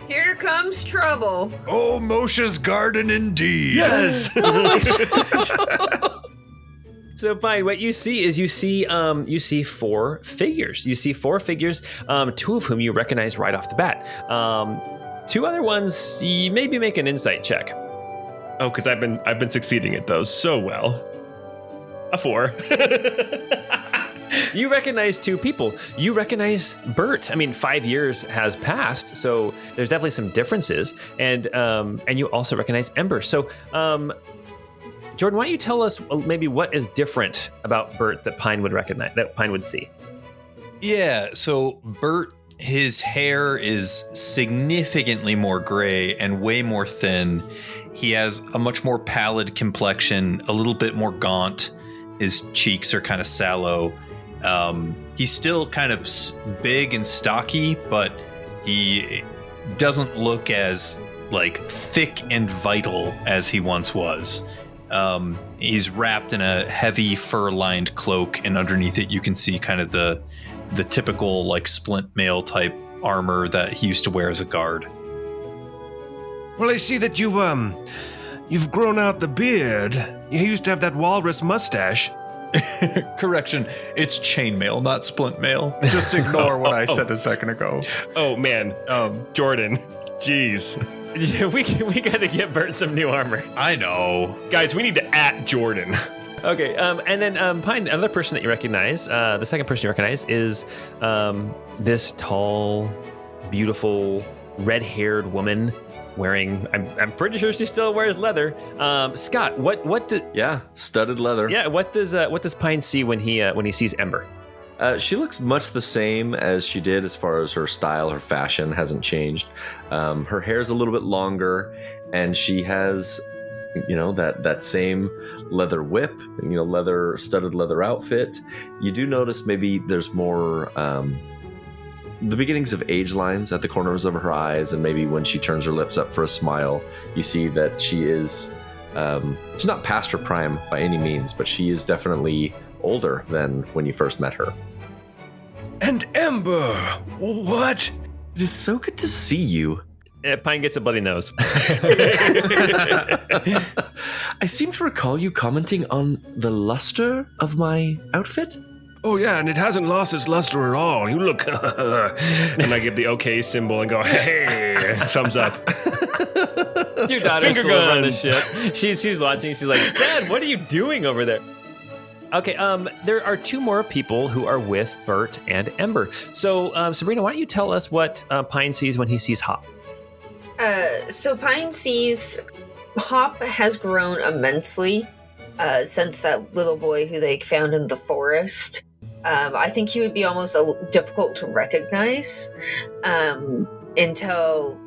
Here comes trouble. Oh, Moshe's garden indeed. Yes! So, Pine, what you see is you see 4 figures. You see 4 figures, 2 of whom you recognize right off the bat. 2 other ones, you maybe make an insight check. Oh, because I've been succeeding at those so well. A 4. You recognize 2 people. You recognize Bert. I mean, 5 years has passed, so there's definitely some differences. And you also recognize Ember. So, Jordan, why don't you tell us maybe what is different about Bert that Pine would recognize, that Pine would see? Yeah, so Bert, his hair is significantly more gray and way more thin. He has a much more pallid complexion, a little bit more gaunt. His cheeks are kind of sallow. He's still kind of big and stocky, but he doesn't look as like thick and vital as he once was. He's wrapped in a heavy fur-lined cloak, and underneath it you can see kind of the typical like splint mail type armor that he used to wear as a guard. Well, I see that you've grown out the beard. You used to have that walrus mustache. Correction, it's chainmail, not splint mail. Just ignore what I said a second ago. Oh man, Jordan, jeez. Yeah, we got to get Bert some new armor. I know. Guys, we need to @ Jordan. Okay, and then Pine, another person that you recognize, the second person you recognize is this tall, beautiful, red-haired woman wearing, I'm pretty sure she still wears leather. Scott, what do, Yeah, studded leather. yeah, what does Pine see when he sees Ember? She looks much the same as she did as far as her style, her fashion hasn't changed. Her hair's a little bit longer, and she has, that same leather whip, studded leather outfit. You do notice maybe there's more the beginnings of age lines at the corners of her eyes, and maybe when she turns her lips up for a smile, you see that she is, she's not past her prime by any means, but she is definitely older than when you first met her. And Ember, what? It is so good to see you. Pine gets a bloody nose. I seem to recall you commenting on the luster of my outfit. Oh yeah, and it hasn't lost its luster at all. You look, and I give the OK symbol and go, hey, thumbs up. Your daughter's Finger still over on the guns. ship. She's watching. She's like, Dad, what are you doing over there? Okay, there are 2 more people who are with Bert and Ember. So, Sabrina, why don't you tell us what Pine sees when he sees Hop? So Pine sees Hop has grown immensely since that little boy who they found in the forest. I think he would be almost difficult to recognize until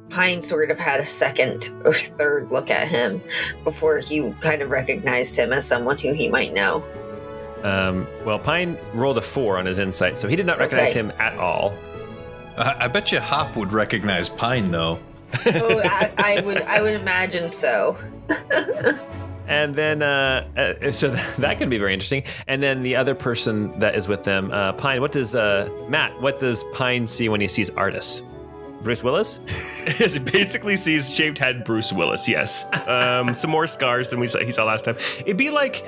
Pine sort of had a second or third look at him before he kind of recognized him as someone who he might know. Well, Pine rolled a 4 on his insight, so he did not recognize him at all. I bet you Hop would recognize Pine, though. Oh, I would imagine so. And then, so that can be very interesting. And then the other person that is with them, Pine, what does Pine see when he sees Artis? Bruce Willis? He basically sees shaved head Bruce Willis. Yes, some more scars than he saw last time. It'd be like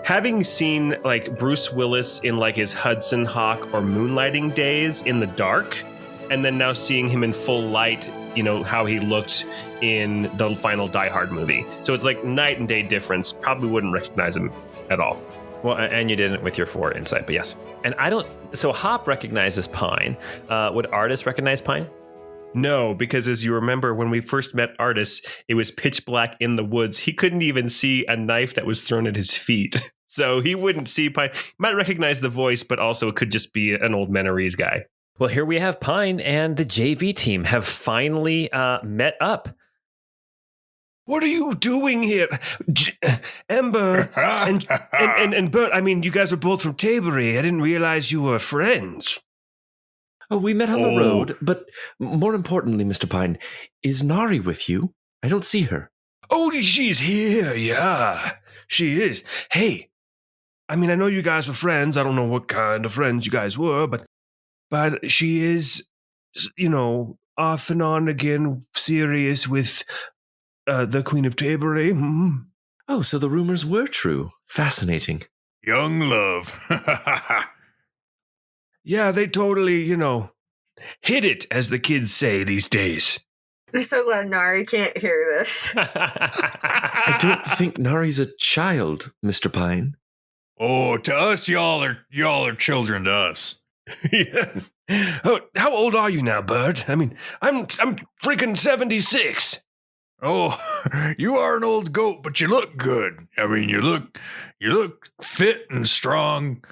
having seen like Bruce Willis in like his Hudson Hawk or moonlighting days in the dark, and then now seeing him in full light. You know how he looked in the final Die Hard movie. So it's like night and day difference. Probably wouldn't recognize him at all. Well, and you didn't with your 4 insight, but yes. And I don't. So Hop recognizes Pine. Would Artis recognize Pine? No, because as you remember, when we first met Artis, it was pitch black in the woods. He couldn't even see a knife that was thrown at his feet. So he wouldn't see Pine. He might recognize the voice, but also it could just be an old Menorese guy. Well, here we have Pine and the JV team have finally met up. What are you doing here? Ember and Bert, I mean, you guys were both from Tabery. I didn't realize you were friends. Oh, we met on the road, but more importantly, Mr. Pine, is Nari with you? I don't see her. Oh, she's here, yeah. She is. Hey, I mean, I know you guys were friends. I don't know what kind of friends you guys were, but she is, you know, off and on again serious with the Queen of Tabery. Mm-hmm. Oh, so the rumors were true. Fascinating. Young love. Yeah, they totally, you know, hit it, as the kids say these days. I'm so glad Nari can't hear this. I don't think Nari's a child, Mr. Pine. Oh, to us, y'all are children to us. Yeah. Oh, how old are you now, Bert? I mean, I'm freaking 76. Oh, you are an old goat, but you look good. I mean, you look fit and strong.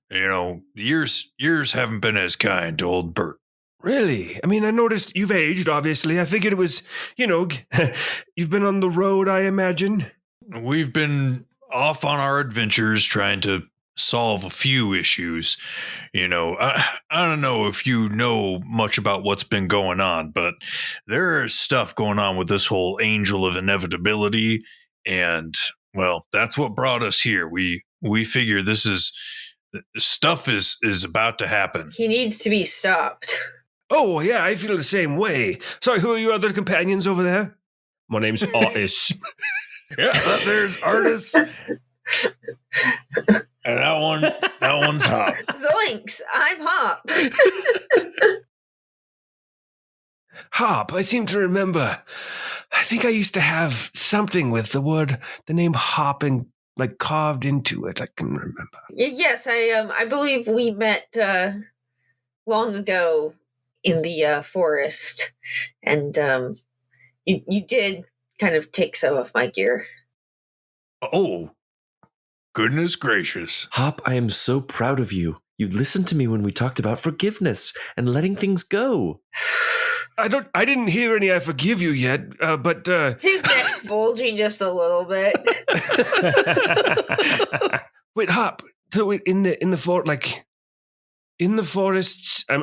You know, years haven't been as kind to old Bert. Really? I mean, I noticed you've aged, obviously. I figured it was, you know, you've been on the road, I imagine. We've been off on our adventures trying to solve a few issues. You know, I don't know if you know much about what's been going on, but there's stuff going on with this whole angel of inevitability. And, well, that's what brought us here. We figure this is stuff is about to happen. He needs to be stopped. Oh, yeah, I feel the same way. Sorry, who are your other companions over there? My name's Artis. Yeah, there's Artis. And that one's Hop. Zoinks! I'm Hop. Hop, I seem to remember. I think I used to have something with the name Hop and like carved into it. I can remember. Yes, I believe we met long ago in the forest, and you did kind of take some of my gear. Oh, goodness gracious. Hop, I am so proud of you. You listened to me when we talked about forgiveness and letting things go. I didn't hear any I forgive you yet, but His neck's bulging just a little bit. Wait, Hop. So in the fort, like in the forests, I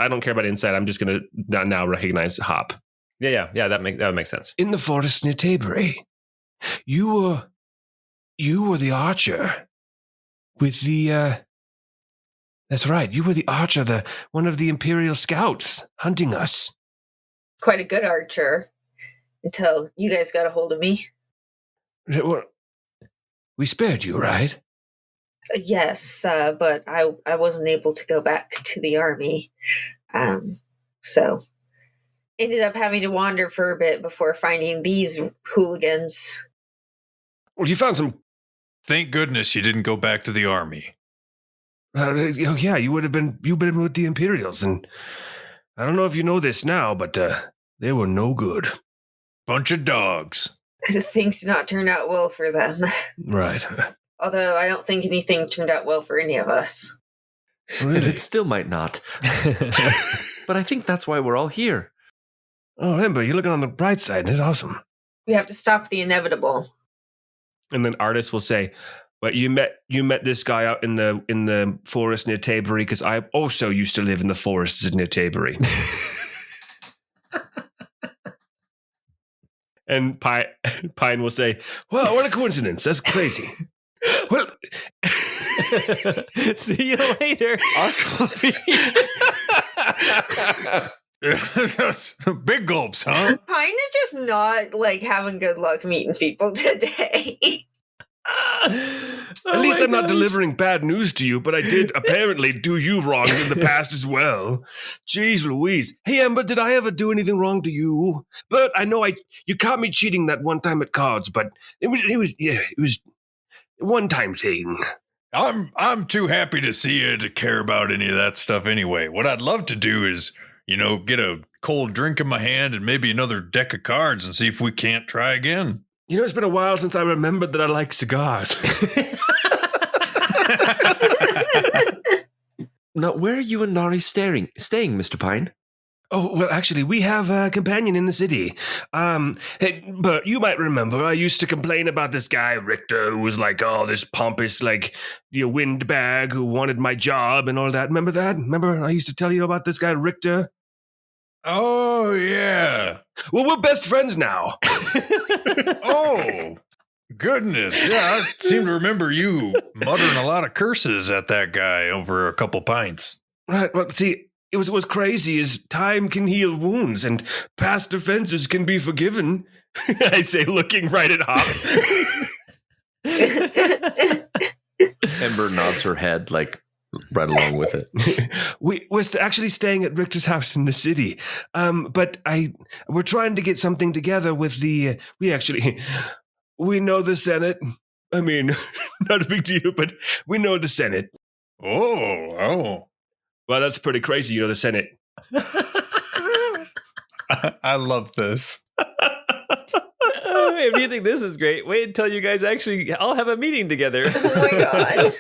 don't care about inside. I'm just gonna now recognize Hop. Yeah. That would make sense. In the forest near Tabery, you were the archer with the. That's right. You were the archer, one of the Imperial scouts hunting us. Quite a good archer, until you guys got a hold of me. We spared you, right? Yes, but I wasn't able to go back to the army, so ended up having to wander for a bit before finding these hooligans. Well, you found some. Thank goodness you didn't go back to the army. Yeah, you would have been with the Imperials, and I don't know if you know this now, but they were no good. Bunch of dogs. Things did not turn out well for them. Right. Although I don't think anything turned out well for any of us. Really? It still might not. But I think that's why we're all here. Oh, Ember, you're looking on the bright side. It's awesome. We have to stop the inevitable. And then Artis will say, "Well, you met this guy out in the forest near Tabery, because I also used to live in the forests near Tabery." And Pine will say, "Well, what a coincidence! That's crazy." Well, See you later. Big gulps, huh? Pine is just not like having good luck meeting people today. at least I'm not delivering bad news to you, but I did apparently do you wrong in the past as well. Jeez Louise. Hey, Amber, did I ever do anything wrong to you? But I know you caught me cheating that one time at cards, but it was a one-time thing. I'm too happy to see you to care about any of that stuff anyway. What I'd love to do is, get a cold drink in my hand and maybe another deck of cards and see if we can't try again. It's been a while since I remembered that I like cigars. Now, where are you and Nari staying, Mr. Pine? Oh, well, actually, we have a companion in the city. Hey, but you might remember I used to complain about this guy, Richter, who was like, this pompous, windbag who wanted my job and all that. Remember that? Remember I used to tell you about this guy, Richter? Oh, yeah. Well, we're best friends now. Oh, goodness. Yeah, I seem to remember you muttering a lot of curses at that guy over a couple pints. Right, well, see, what's crazy is time can heal wounds and past offenses can be forgiven. I say, looking right at Hop. Ember nods her head, right along with it. We're actually staying at Richter's house in the city. But we're trying to get something together with we know the Senate. I mean, not a big deal, but we know the Senate. Oh. Well, that's pretty crazy, the Senate. I love this. If you think this is great, wait until you guys actually all have a meeting together. Oh my god.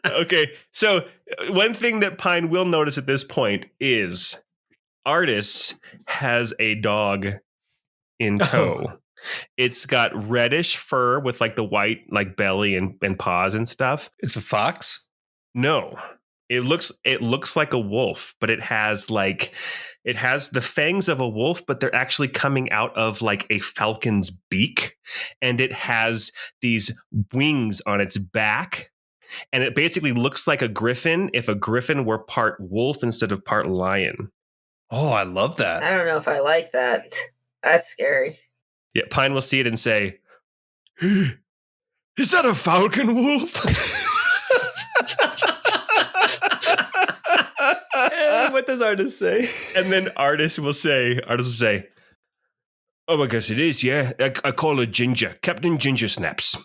Okay, so one thing that Pine will notice at this point is Artis has a dog in tow. Oh. It's got reddish fur with the white belly and paws and stuff. It's a fox? No. It looks like a wolf, but it has the fangs of a wolf, but they're actually coming out of a falcon's beak, and it has these wings on its back, and it basically looks like a griffin if a griffin were part wolf instead of part lion. Oh, I love that. I don't know if I like that. That's scary. Yeah, Pine will see it and say, "Is that a falcon wolf?" What does Artis say? And then Artis will say, "Oh, I guess it is, yeah. I call her Ginger, Captain Ginger Snaps.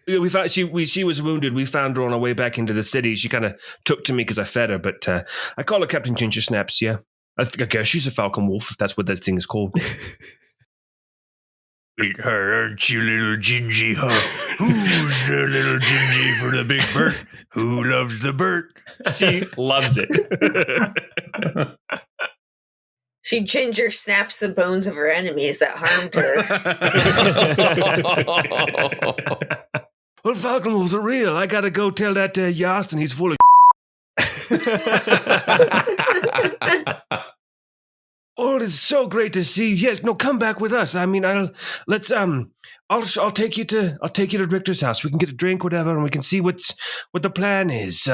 We found she was wounded. We found her on our way back into the city. She kind of took to me because I fed her, but I call her Captain Ginger Snaps, yeah. I guess she's a falcon wolf, if that's what that thing is called." Eat her, aren't you, little Gingy? Huh? Who's the little Gingy for the big Bert? Who loves the Bert? She loves it. She ginger snaps the bones of her enemies that harmed her. Well, falcon wolves are real. I gotta go tell that to Yastin. He's full of Oh, it's so great to see you. Yes, no, come back with us. I mean, I'll take you to Richter's house. We can get a drink, whatever, and we can see what the plan is.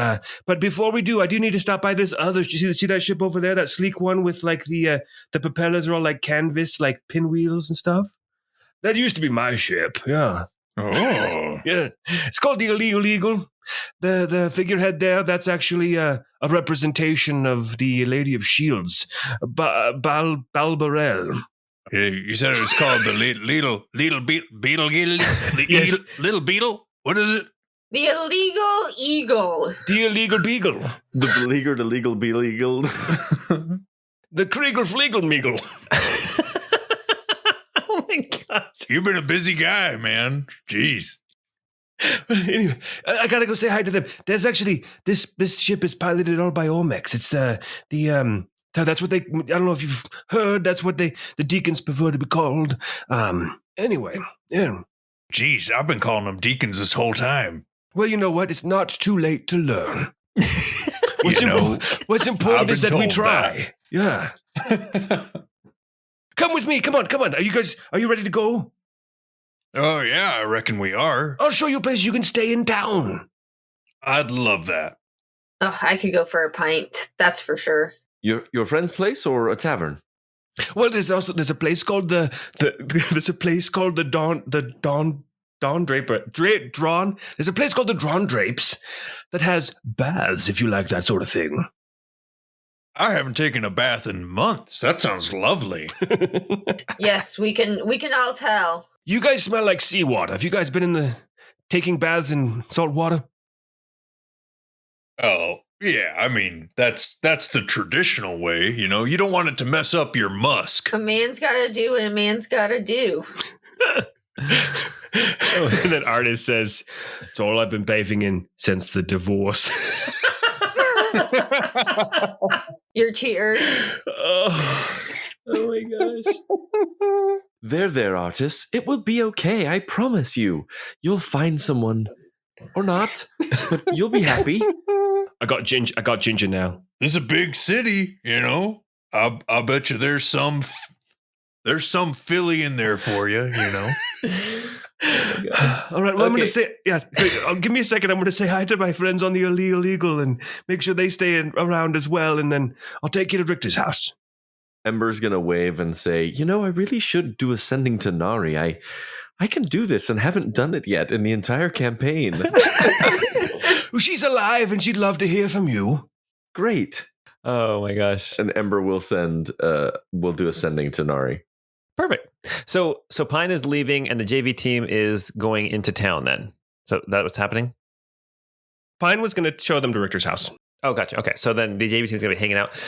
But before we do, I do need to stop by this other. You see that ship over there, that sleek one with the propellers are all like canvas, like pinwheels and stuff? That used to be my ship. Yeah. Oh. Yeah. It's called the Illegal Eagle. The figurehead there, that's actually a representation of the Lady of Shields, Balbarel. You said it was called the little beetle? Yes. Little beetle? What is it? The Illegal Eagle. The Illegal Beagle. The legal beagle. The Kriegel Flegel Meagle. Oh my god. You've been a busy guy, man. Jeez. Anyway, I gotta go say hi to them. There's actually this ship is piloted all by Olmecs. It's that's what they. I don't know if you've heard. That's what the deacons prefer to be called. Anyway, yeah. Jeez, I've been calling them deacons this whole time. Well, you know what? It's not too late to learn. What's important is that we try. Yeah. come with me. Come on. Are you ready to go? Oh, yeah, I reckon we are. I'll show you a place you can stay in town. I'd love that. Oh, I could go for a pint. That's for sure. Your friend's place or a tavern? Well, there's a place called the Dawn Draper. Drawn. There's a place called the Drawn Drapes that has baths if you like that sort of thing. I haven't taken a bath in months. That sounds lovely. Yes, we can all tell. You guys smell like seawater. Have you guys been taking baths in salt water? Oh, yeah, I mean, that's the traditional way, you know. You don't want it to mess up your musk. A man's gotta do what a man's gotta do. And then Artist says, it's all I've been bathing in since the divorce. Your tears. Oh my gosh. There, artists. It will be okay. I promise you. You'll find someone. Or not. But you'll be happy. I got ginger now. This is a big city, you know. I'll bet you there's some Philly in there for you, you know. All right, well, I'm going to say, give me a second. I'm going to say hi to my friends on the illegal and make sure they stay around as well, and then I'll take you to Richter's house. Ember's going to wave and say, I really should do ascending to Nari. I can do this and haven't done it yet in the entire campaign. Well, she's alive and she'd love to hear from you. Great. Oh my gosh. And Ember will will do ascending to Nari. Perfect. So Pine is leaving and the JV team is going into town then. So that what's happening? Pine was going to show them to Richter's house. Oh, gotcha. Okay. So then the JV team is going to be hanging out.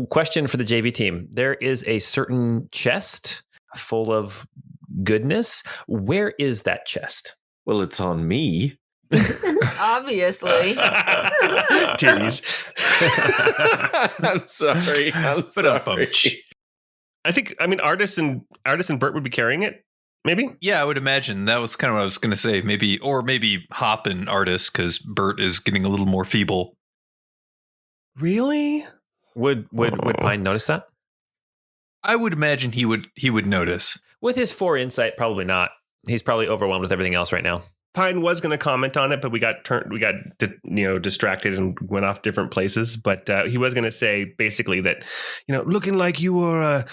Question for the JV team. There is a certain chest full of goodness. Where is that chest? Well, it's on me. Obviously. Titties. I'm sorry. I mean, Artist and Bert would be carrying it, maybe? Yeah, I would imagine. That was kind of what I was going to say. Maybe Hop and Artist, because Bert is getting a little more feeble. Really? Would Pine notice that? I would imagine he would notice. With his 4 insight, probably not. He's probably overwhelmed with everything else right now. Pine was going to comment on it, but we got distracted and went off different places. But he was going to say basically that, looking like you were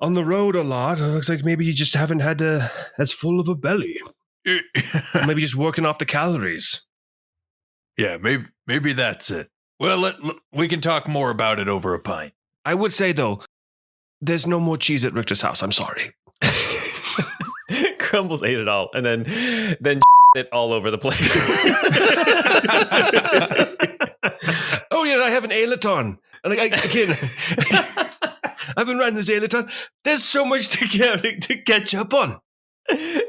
on the road a lot. It looks like maybe you just haven't had as full of a belly. Maybe just working off the calories. Yeah, maybe that's it. Well, we can talk more about it over a pint. I would say though, there's no more cheese at Richter's house. I'm sorry. Crumbles ate it all, and then it all over the place. Oh yeah, I have an Aileton. And I've been riding this Aileton. There's so much to catch up on.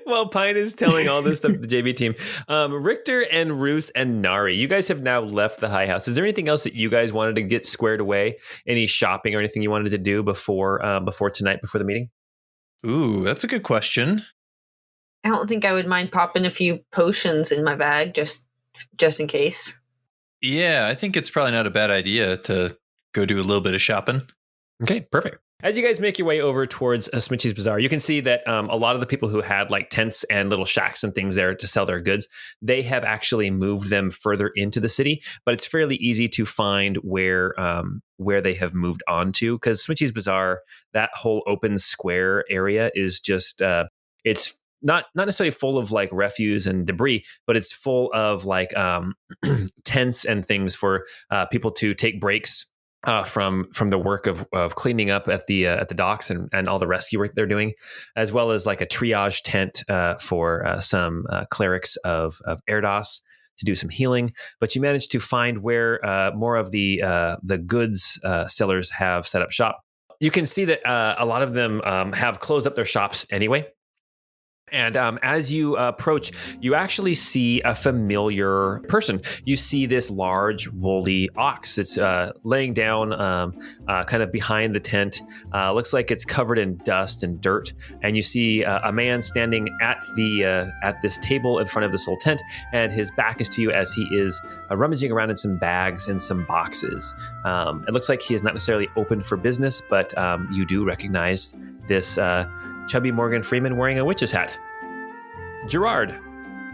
Well, Pine is telling all this stuff to the JV team. Richter and Rousse and Nari, you guys have now left the high house. Is there anything else that you guys wanted to get squared away? Any shopping or anything you wanted to do before tonight, before the meeting? Ooh, that's a good question. I don't think I would mind popping a few potions in my bag just in case. Yeah, I think it's probably not a bad idea to go do a little bit of shopping. Okay, perfect. As you guys make your way over towards Smitchy's Bazaar, you can see that a lot of the people who had like tents and little shacks and things there to sell their goods, they have actually moved them further into the city. But it's fairly easy to find where they have moved on to, because Smitchy's Bazaar, that whole open square area is just it's not necessarily full of like refuse and debris, but it's full of like tents and things for people to take breaks from the work of cleaning up at the docks and all the rescue work they're doing, as well as like a triage tent for some clerics of Erdos to do some healing. But you managed to find where more of the goods sellers have set up shop. You can see that a lot of them have closed up their shops anyway. And as you approach, you actually see a familiar person. You see this large woolly ox. It's laying down kind of behind the tent. Looks like it's covered in dust and dirt. And you see a man standing at this table in front of this little tent, and his back is to you as he is rummaging around in some bags and some boxes. It looks like he is not necessarily open for business, but you do recognize this chubby Morgan Freeman wearing a witch's hat. Gerard.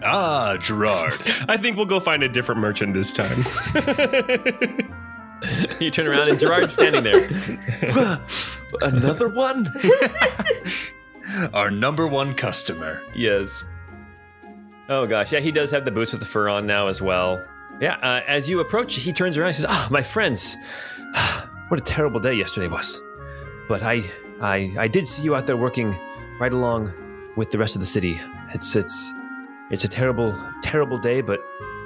Ah, Gerard. I think we'll go find a different merchant this time. You turn around and Gerard's standing there. Another one? Our number one customer. Yes. Oh gosh, yeah, he does have the boots with the fur on now as well. Yeah, as you approach, he turns around and says, my friends, what a terrible day yesterday was. But I did see you out there working right along with the rest of the city. It's a terrible, terrible day, but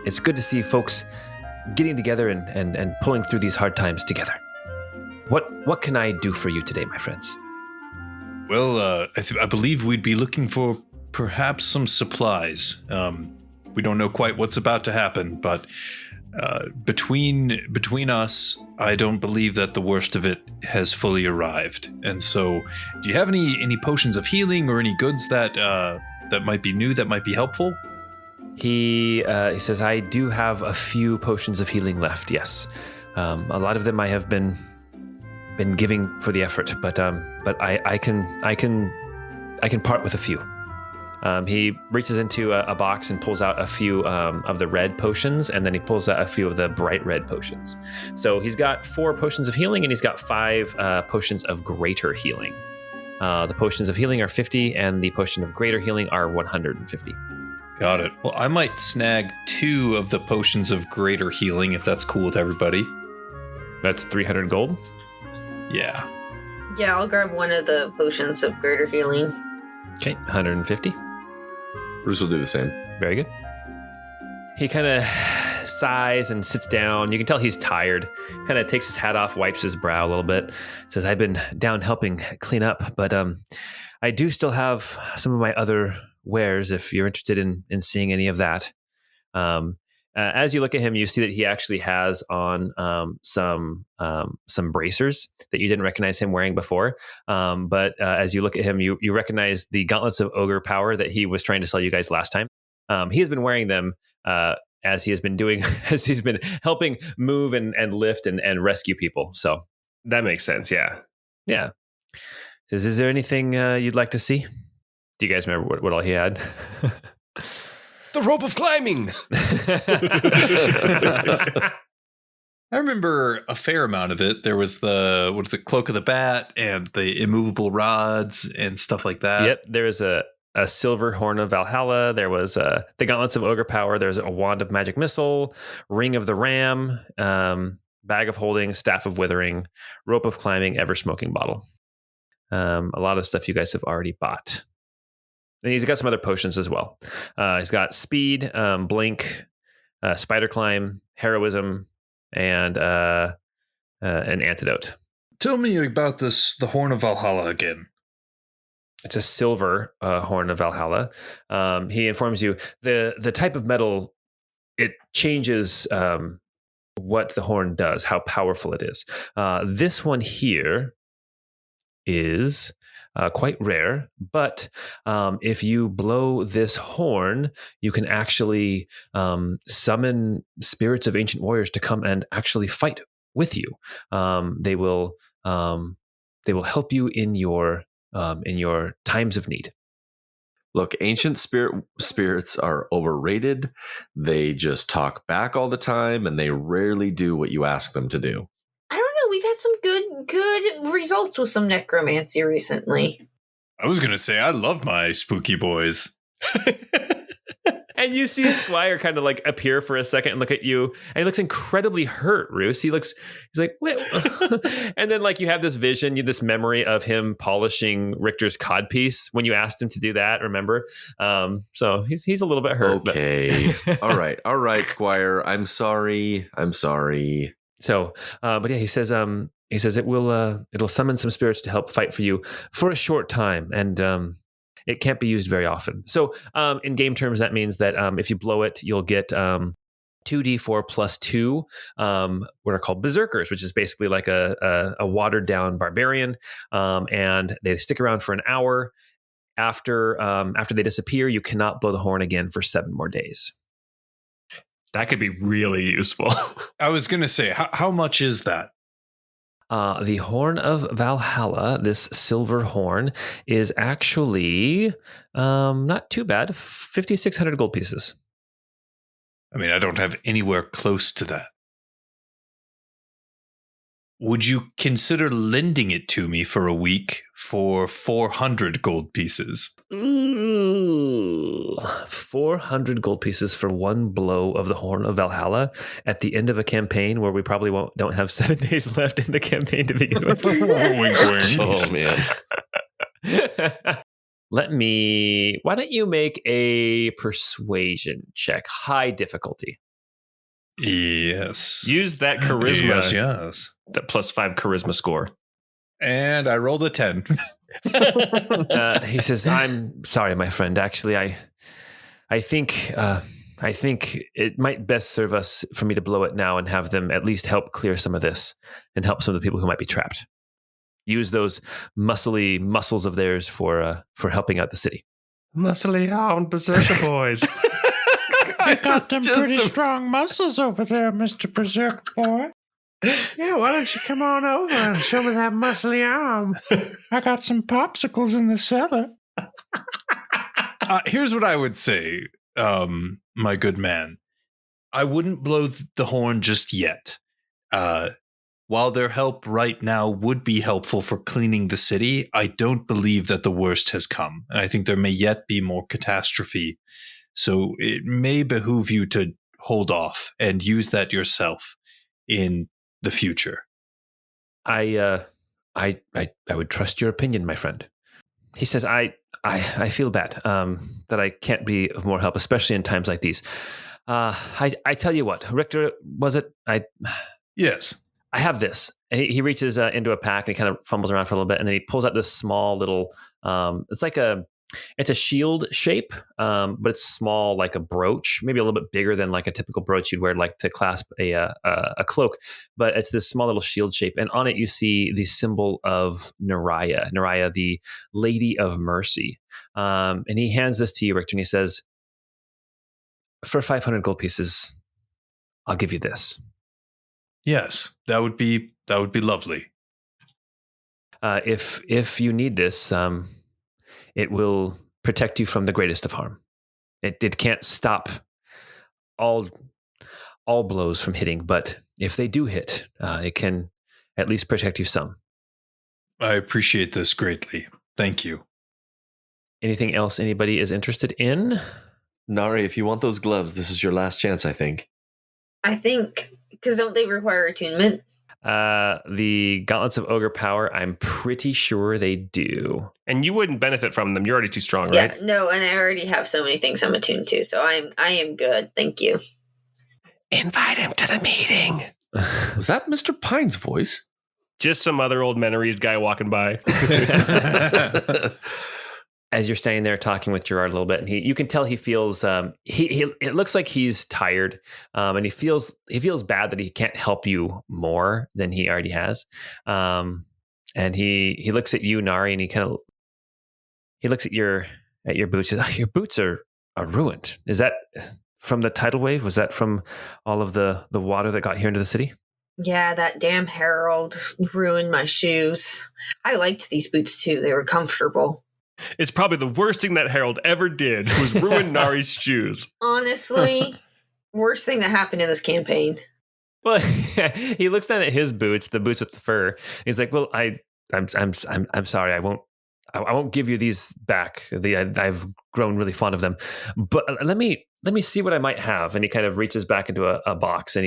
it's good to see folks getting together and pulling through these hard times together. What can I do for you today, my friends? Well, I believe we'd be looking for perhaps some supplies. We don't know quite what's about to happen, but between us, I don't believe that the worst of it has fully arrived. And so, do you have any potions of healing or any goods that might be new, that might be helpful? He says, I do have a few potions of healing left. Yes, a lot of them I have been giving for the effort, but I can part with a few. He reaches into a box and pulls out a few of the red potions, and then he pulls out a few of the bright red potions. So he's got 4 potions of healing, and he's got 5 potions of greater healing. The potions of healing are 50, and the potion of greater healing are 150. Got it. Well, I might snag 2 of the potions of greater healing, if that's cool with everybody. That's 300 gold? Yeah. Yeah, I'll grab one of the potions of greater healing. Okay, 150. Rousse will do the same. Very good. He kind of sighs and sits down. You can tell he's tired. Kind of takes his hat off, wipes his brow a little bit. Says, I've been down helping clean up, but I do still have some of my other wares if you're interested in seeing any of that. As you look at him, you see that he actually has on some bracers that you didn't recognize him wearing before. But as you look at him, you recognize the gauntlets of ogre power that he was trying to sell you guys last time. He has been wearing them as he has been doing, as he's been helping move and lift and rescue people. So that makes sense. Yeah. Yeah. Says, is there anything you'd like to see? Do you guys remember what all he had? The rope of climbing. I remember a fair amount of it. There was the cloak of the bat and the immovable rods and stuff like that. Yep, there was a silver horn of Valhalla. There was the gauntlets of ogre power. There's a wand of magic missile, ring of the ram, bag of holding, staff of withering, rope of climbing, ever smoking bottle. A lot of stuff you guys have already bought. And he's got some other potions as well. He's got speed, blink, spider climb, heroism, and an antidote. Tell me about the Horn of Valhalla again. It's a silver horn of Valhalla. He informs you the type of metal, it changes what the horn does, how powerful it is. This one here is quite rare, but if you blow this horn, you can actually summon spirits of ancient warriors to come and actually fight with you. They will help you in your times of need. Look, ancient spirits are overrated. They just talk back all the time, and they rarely do what you ask them to do. I don't know. We've had some good results with some necromancy recently. I was going to say, I love my spooky boys. And you see Squire kind of like appear for a second and look at you, and he looks incredibly hurt, Rousse. He's like, wait. And then like you have this vision, this memory of him polishing Richter's codpiece when you asked him to do that, remember? So he's a little bit hurt. Okay. All right, Squire. I'm sorry. So, but yeah, he says it'll summon some spirits to help fight for you for a short time. And it can't be used very often. So in game terms, that means that if you blow it, you'll get 2d4 plus 2, what are called berserkers, which is basically like a watered down barbarian, and they stick around for an hour. After they disappear, you cannot blow the horn again for 7 more days. That could be really useful. I was going to say, how much is that? The Horn of Valhalla, this silver horn, is actually not too bad. 5,600 gold pieces. I mean, I don't have anywhere close to that. Would you consider lending it to me for a week for 400 gold pieces? Ooh, 400 gold pieces for one blow of the Horn of Valhalla at the end of a campaign where we probably don't have 7 days left in the campaign to begin with. Wink, wink. Oh, man. Why don't you make a persuasion check, high difficulty. Yes. Use that charisma. Yes. That +5 charisma score. And I rolled a 10. He says, "I'm sorry, my friend. Actually, I think it might best serve us for me to blow it now and have them at least help clear some of this and help some of the people who might be trapped. Use those muscly muscles of theirs for helping out the city." Muscly hound berserker boys. I got them pretty strong muscles over there, Mr. Berserk boy. Yeah, why don't you come on over and show me that muscly arm? I got some popsicles in the cellar. Here's what I would say, my good man. I wouldn't blow the horn just yet. While their help right now would be helpful for cleaning the city, I don't believe that the worst has come. And I think there may yet be more catastrophe. So it may behoove you to hold off and use that yourself in the future. I would trust your opinion, my friend. He says, I feel bad that I can't be of more help, especially in times like these. I tell you what, Richter, was it? Yes. I have this. And he reaches into a pack and he kind of fumbles around for a little bit, and then he pulls out this small little. It's a shield shape, but it's small, like a brooch, maybe a little bit bigger than like a typical brooch you'd wear, like to clasp a cloak. But it's this small little shield shape, and on it you see the symbol of Nari, the Lady of Mercy. And he hands this to you, Richter, and he says, "For 500 gold pieces, I'll give you this." Yes, that would be lovely. If you need this, it will protect you from the greatest of harm. It can't stop all blows from hitting, but if they do hit, it can at least protect you some. I appreciate this greatly. Thank you. Anything else anybody is interested in? Nari, if you want those gloves, this is your last chance, I think. I think, because don't they require attunement? The Gauntlets of Ogre Power, I'm pretty sure they do. And you wouldn't benefit from them. You're already too strong, Yeah, right? no, and I already have so many things I'm attuned to, so I am good. Thank you. Invite him to the meeting. Was that Mr. Pine's voice? Just some other old Menorese guy walking by. As you're standing there talking with Gerard a little bit, and you can tell he feels it looks like he's tired, and he feels bad that he can't help you more than he already has. And he looks at you, Nari, and he looks at your boots. He says, "Your boots are ruined. Is that from the tidal wave? Was that from all of the water that got here into the city?" Yeah, that damn Herald ruined my shoes. I liked these boots too. They were comfortable. It's probably the worst thing that Harold ever did was ruin Nari's shoes. Honestly, worst thing that happened in this campaign. Well, he looks down at his boots, the boots with the fur. He's like, "Well, I'm sorry. I won't give you these back. I've grown really fond of them. But let me see what I might have." And he kind of reaches back into a box, and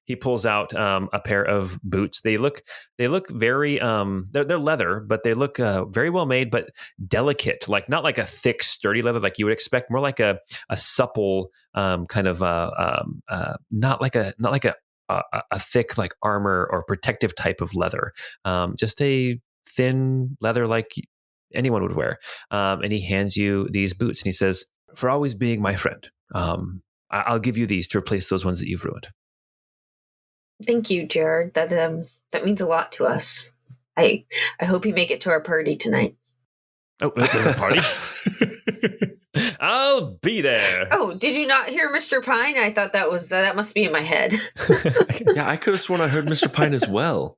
he pulls out a pair of boots. They look very they're leather, but they look very well made, but delicate. Like not like a thick, sturdy leather like you would expect. More like a supple kind of not like a thick like armor or protective type of leather. Just a thin leather like anyone would wear. And he hands you these boots and he says, "For always being my friend, I'll give you these to replace those ones that you've ruined." Thank you, Jared. That means a lot to us. I hope you make it to our party tonight. Oh, there's a party? I'll be there. Oh, did you not hear Mr. Pine? I thought that must be in my head. Yeah, I could have sworn I heard Mr. Pine as well.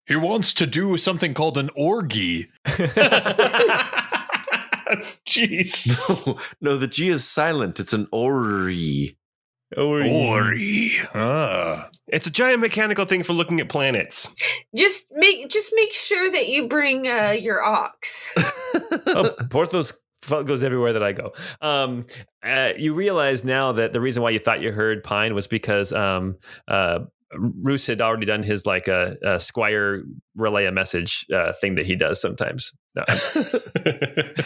He wants to do something called an orgy. Jeez. No, the G is silent. It's an ori. Ori. Ah. It's a giant mechanical thing for looking at planets. Just make sure that you bring your ox. Porthos goes everywhere that I go. You realize now that the reason why you thought you heard Pine was because Rousse had already done his like a Squire relay a message thing that he does sometimes. No,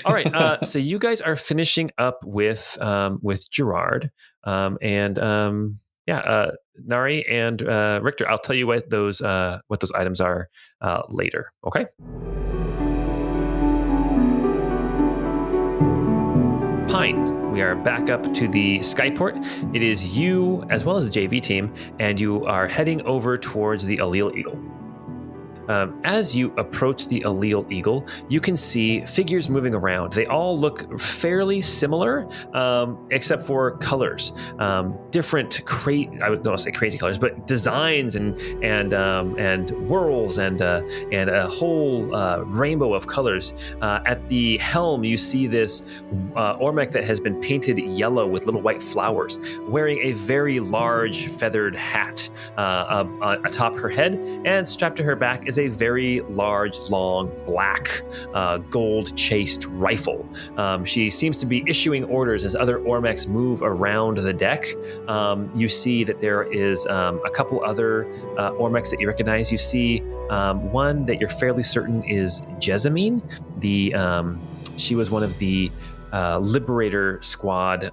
all right, so you guys are finishing up with Gerard, and Nari and Richter. I'll tell you what those items are later. Okay. Pine, we are back up to the Skyport. It is you as well as the JV team, and you are heading over towards the Allele Eagle. As you approach the Allele Eagle, you can see figures moving around. They all look fairly similar, except for colors. Different, I don't want to say crazy colors, but designs and whirls and a whole rainbow of colors. At the helm, you see this Ormec that has been painted yellow with little white flowers, wearing a very large feathered hat atop her head, and strapped to her back is a very large, long, black, gold-chased rifle. She seems to be issuing orders as other Ormecs move around the deck. You see that there is a couple other Ormecs that you recognize. You see one that you're fairly certain is Jessamine. She was one of the Liberator Squad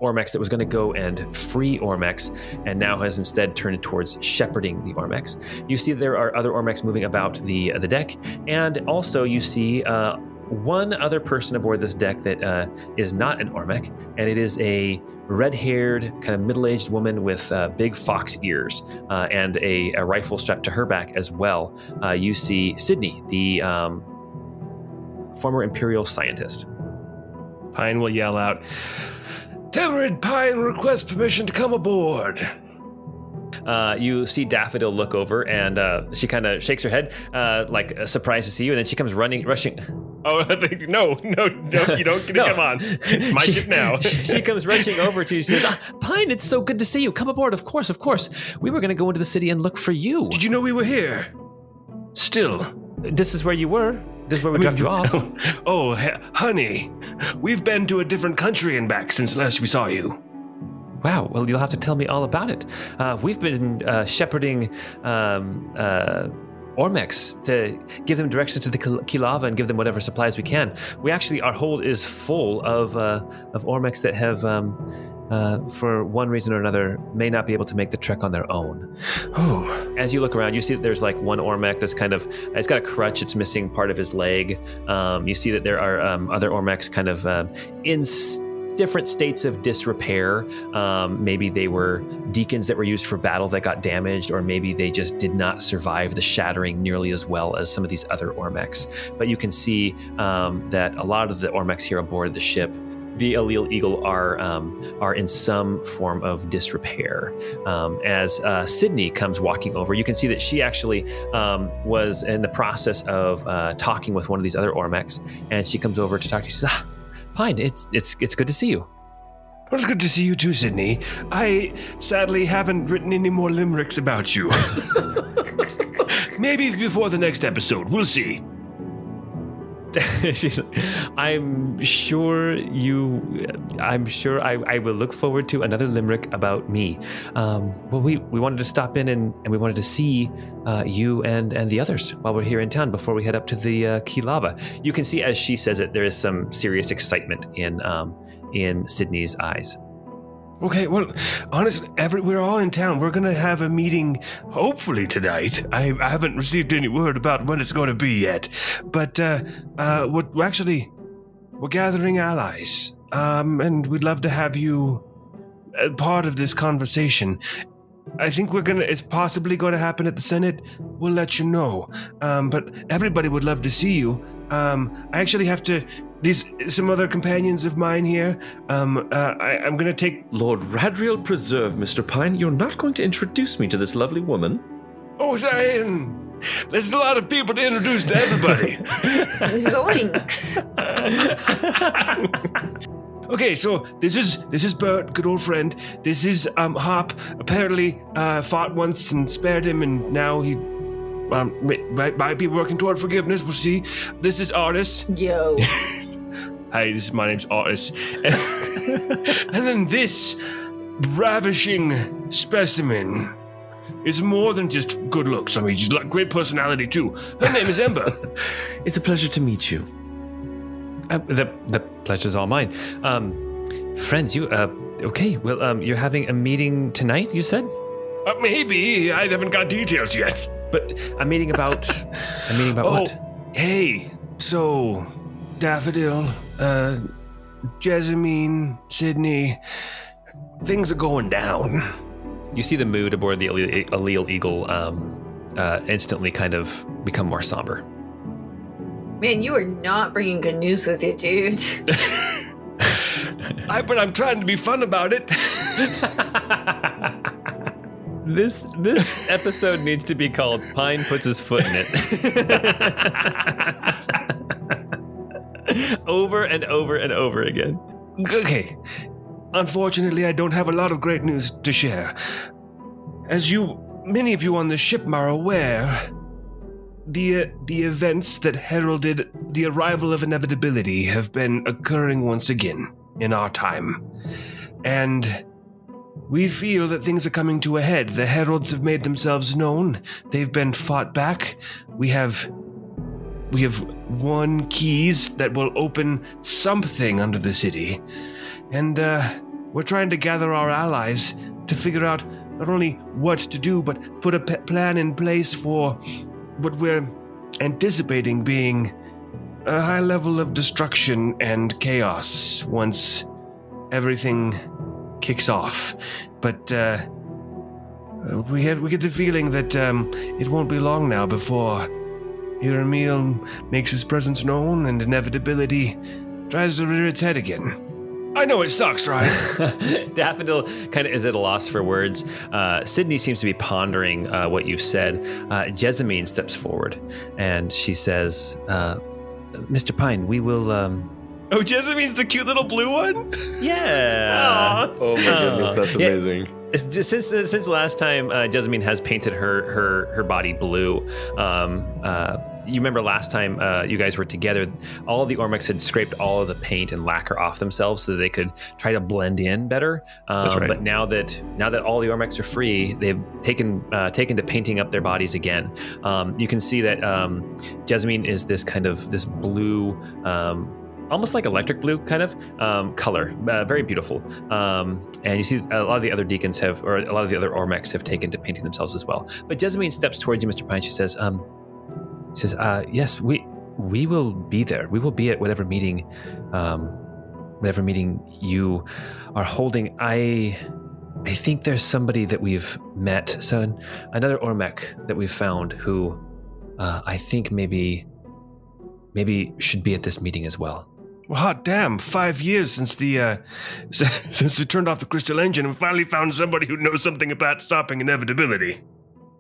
Ormecs that was going to go and free Ormecs, and now has instead turned towards shepherding the Ormecs. You see there are other Ormecs moving about the deck, and also you see one other person aboard this deck that is not an Ormec, and it is a red-haired, kind of middle-aged woman with big fox ears and a rifle strapped to her back as well. You see Sydney, the former Imperial scientist. Pine will yell out, "Tamarind Pine requests permission to come aboard." You see Daffodil look over, and she kind of shakes her head, like surprised to see you, and then she comes rushing. Oh, I think no, you don't get to come on. It's my ship now. She comes rushing over to you. She says, "Pine, it's so good to see you. Come aboard, of course. We were going to go into the city and look for you. Did you know we were here? Still. This is where you were. This is where we dropped you off." Oh, honey, we've been to a different country and back since last we saw you. Wow, well, you'll have to tell me all about it. We've been shepherding Ormecs to give them directions to the Kilava and give them whatever supplies we can. Our hold is full of Ormecs that have, for one reason or another, may not be able to make the trek on their own. Oh. As you look around, you see that there's like one Ormec that's it's got a crutch, it's missing part of his leg. You see that there are other Ormecs kind of in different states of disrepair. Maybe they were deacons that were used for battle that got damaged, or maybe they just did not survive the shattering nearly as well as some of these other Ormecs. But you can see that a lot of the Ormecs here aboard the ship, the Allele Eagle, are in some form of disrepair. As Sydney comes walking over, you can see that she actually was in the process of talking with one of these other Ormecs, and she comes over to talk to you. She says, "Pine, it's good to see you." Well, it's good to see you too, Sydney. I sadly haven't written any more limericks about you. Maybe before the next episode. We'll see. I'm sure I will look forward to another limerick about me. Well, we wanted to stop in and we wanted to see you and the others while we're here in town before we head up to the Kilava. You can see as she says it, there is some serious excitement in Sydney's eyes. Okay, well, honestly, we're all in town. We're going to have a meeting, hopefully tonight. I haven't received any word about when it's going to be yet. But we're gathering allies. And we'd love to have you part of this conversation. I think it's possibly going to happen at the Senate. We'll let you know. But everybody would love to see you. I actually have to... some other companions of mine here. I'm going to take... Lord Radriel preserve, Mr. Pine. You're not going to introduce me to this lovely woman. Oh, Zion! There's a lot of people to introduce to everybody. Zoinks! Okay, so this is Bert, good old friend. This is Hop. Apparently fought once and spared him, and now he might be working toward forgiveness. We'll see. This is Artis. Yo. Hi, my name's Artis. And then this ravishing specimen is more than just good looks. I mean, she's got great personality too. Her name is Ember. It's a pleasure to meet you. The pleasure's all mine. Friends, you, okay, well, you're having a meeting tonight, you said? Maybe. I haven't got details yet. But a meeting about what? Hey, so, Daffodil, Jessamine, Sydney, things are going down. You see the mood aboard the Allele Eagle instantly kind of become more somber. Man, you are not bringing good news with you, dude. But I'm trying to be fun about it. This episode needs to be called Pine Puts His Foot in It. Over and over and over again. Okay. Unfortunately, I don't have a lot of great news to share. As many of you on the ship are aware, the events that heralded the arrival of inevitability have been occurring once again in our time. And we feel that things are coming to a head. The heralds have made themselves known. They've been fought back. We have won keys that will open something under the city. And we're trying to gather our allies to figure out not only what to do, but put a plan in place for what we're anticipating being a high level of destruction and chaos once everything kicks off. But we get the feeling that it won't be long now before Iramiel makes his presence known and inevitability tries to rear its head again. I know it sucks, right? Daffodil kind of is at a loss for words. Sydney seems to be pondering what you've said. Jessamine steps forward and she says, Mr. Pine, we will... Oh, Jessamine's the cute little blue one? Yeah. Aww. Oh my goodness, that's amazing. Yeah. Since last time, Jessamine has painted her body blue. You remember last time you guys were together, all of the Ormex had scraped all of the paint and lacquer off themselves so that they could try to blend in better. That's right. But now that all the Ormex are free, they've taken to painting up their bodies again. You can see that Jessamine is this blue. Almost like electric blue kind of color, very beautiful. And you see a lot of the other deacons a lot of the other Ormex have taken to painting themselves as well. But Jessamine steps towards you, Mr. Pine. She says, yes, we will be there. We will be at whatever meeting you are holding. I think there's somebody that we've met, so another Ormec that we've found who I think maybe should be at this meeting as well. Well, hot damn! 5 years since since we turned off the crystal engine and finally found somebody who knows something about stopping inevitability.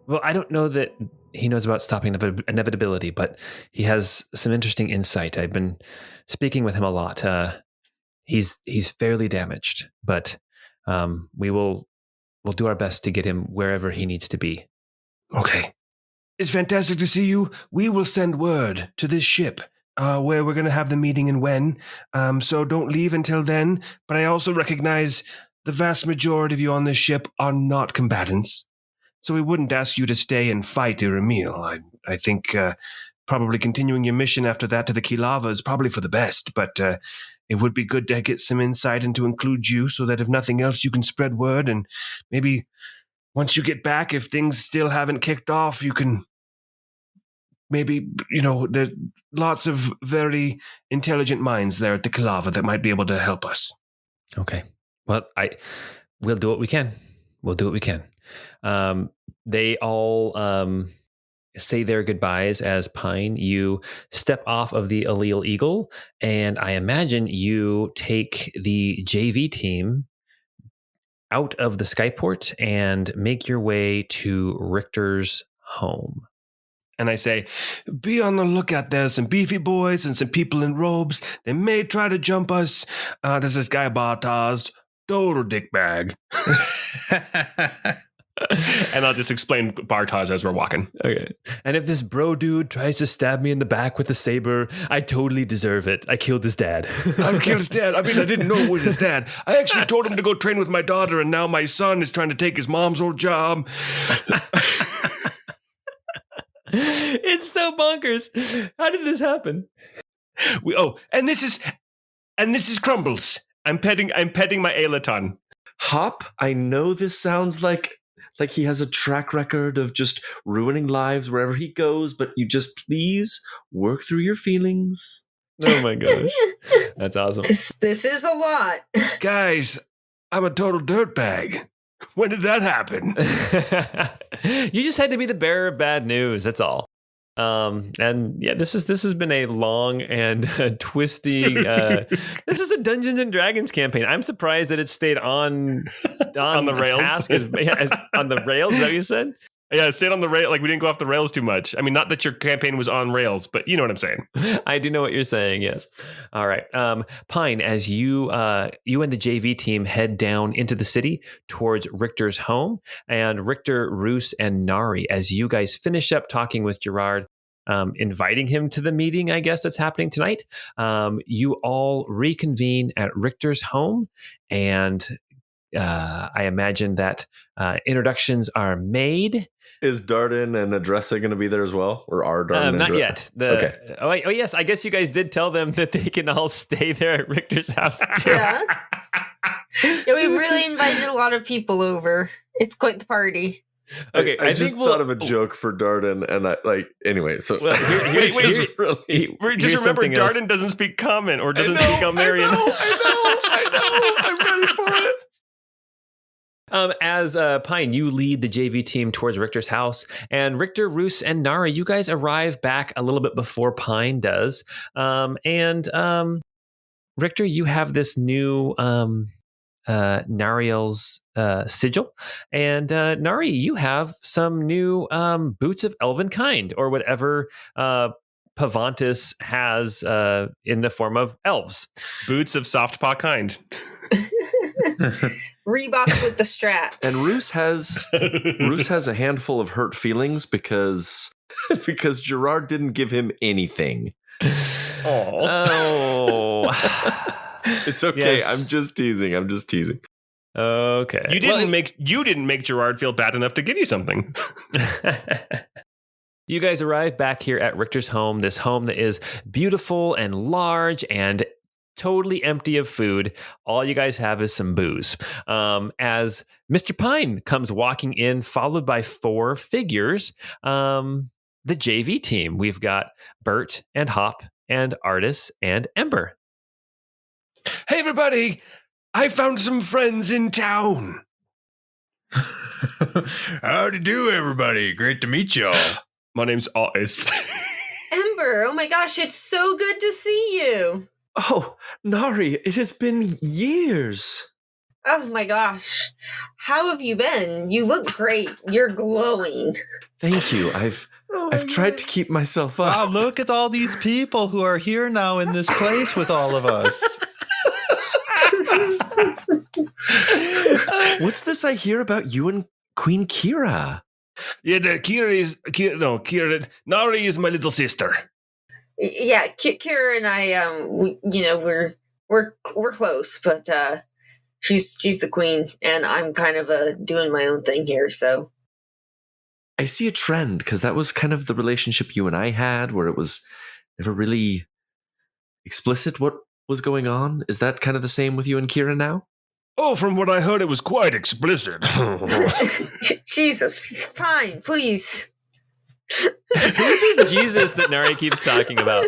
Well, I don't know that he knows about stopping inevitability, but he has some interesting insight. I've been speaking with him a lot. He's fairly damaged, but we'll do our best to get him wherever he needs to be. Okay. It's fantastic to see you. We will send word to this ship where we're going to have the meeting and when. So don't leave until then. But I also recognize the vast majority of you on this ship are not combatants. So we wouldn't ask you to stay and fight Iramiel. I think probably continuing your mission after that to the Kilava is probably for the best. But it would be good to get some insight and to include you so that if nothing else, you can spread word. And maybe once you get back, if things still haven't kicked off, you can maybe, there's lots of very intelligent minds there at the Kalava that might be able to help us. Okay. Well, we'll do what we can. We'll do what we can. They all say their goodbyes as Pine, you step off of the Allele Eagle, and I imagine you take the JV team out of the Skyport and make your way to Richter's home. And I say, be on the lookout. There's some beefy boys and some people in robes. They may try to jump us. There's this guy Bartaz, total dickbag. And I'll just explain Bartaz as we're walking. Okay. And if this bro dude tries to stab me in the back with a saber, I totally deserve it. I killed his dad. I killed his dad. I mean, I didn't know it was his dad. I actually told him to go train with my daughter, and now my son is trying to take his mom's old job. It's so bonkers. How did this happen? And this is Crumbles. I'm petting my Alaton. Hop, I know this sounds like he has a track record of just ruining lives wherever he goes, but you just please work through your feelings. Oh my gosh. That's awesome. This is a lot. Guys, I'm a total dirtbag. When did that happen? You just had to be the bearer of bad news. That's all. And yeah, this has been a long and twisting. This is a Dungeons and Dragons campaign. I'm surprised that it stayed on the rails. On the rails. Is that what you said? Yeah, it stayed on the rail. Like we didn't go off the rails too much. I mean, not that your campaign was on rails, but you know what I'm saying. I do know what you're saying. Yes. All right. Pine, as you and the JV team head down into the city towards Richter's home, and Richter, Rousse, and Nari, as you guys finish up talking with Gerard, inviting him to the meeting, I guess that's happening tonight. You all reconvene at Richter's home, and I imagine that introductions are made. Is Darden and Adressa going to be there as well? Or are Darden not yet. Okay. Oh, yes. I guess you guys did tell them that they can all stay there at Richter's house. Yeah. Yeah, we really invited a lot of people over. It's quite the party. Okay, I just thought of a joke for Darden, and anyway. So well, just remember, Darden doesn't speak Common or doesn't speak Almerian. I know. I'm ready for it. As Pine, you lead the JV team towards Richter's house, and Richter, Rousse, and Nari, you guys arrive back a little bit before Pine does. Richter, you have this new Nariel's sigil, and Nari, you have some new boots of elven kind, or whatever Pavantis has in the form of elves. Boots of soft paw kind. Reeboks with the straps. And Rousse has a handful of hurt feelings because Gerard didn't give him anything. Oh. It's okay. Yes. I'm just teasing. Okay. You didn't make Gerard feel bad enough to give you something. You guys arrive back here at Richter's home, this home that is beautiful and large and totally empty of food. All you guys have is some booze. As Mr. Pine comes walking in, followed by four figures, the JV team. We've got Bert and Hop and Artis and Ember. Hey, everybody! I found some friends in town. Howdy do, everybody. Great to meet y'all. My name's Artis. Ember, oh my gosh, it's so good to see you. Oh, Nari, it has been years. Oh my gosh. How have you been? You look great. You're glowing. Thank you. I've tried to keep myself up. Wow, look at all these people who are here now in this place with all of us. What's this I hear about you and Queen Kira? Yeah, Nari is my little sister. Yeah, Kira and I, we're close, but she's the queen, and I'm kind of doing my own thing here. So I see a trend because that was kind of the relationship you and I had, where it was never really explicit. was going on? Is that kind of the same with you and Kira now? Oh, from what I heard, it was quite explicit. Jesus, fine, please. Who's this Jesus that Nari keeps talking about?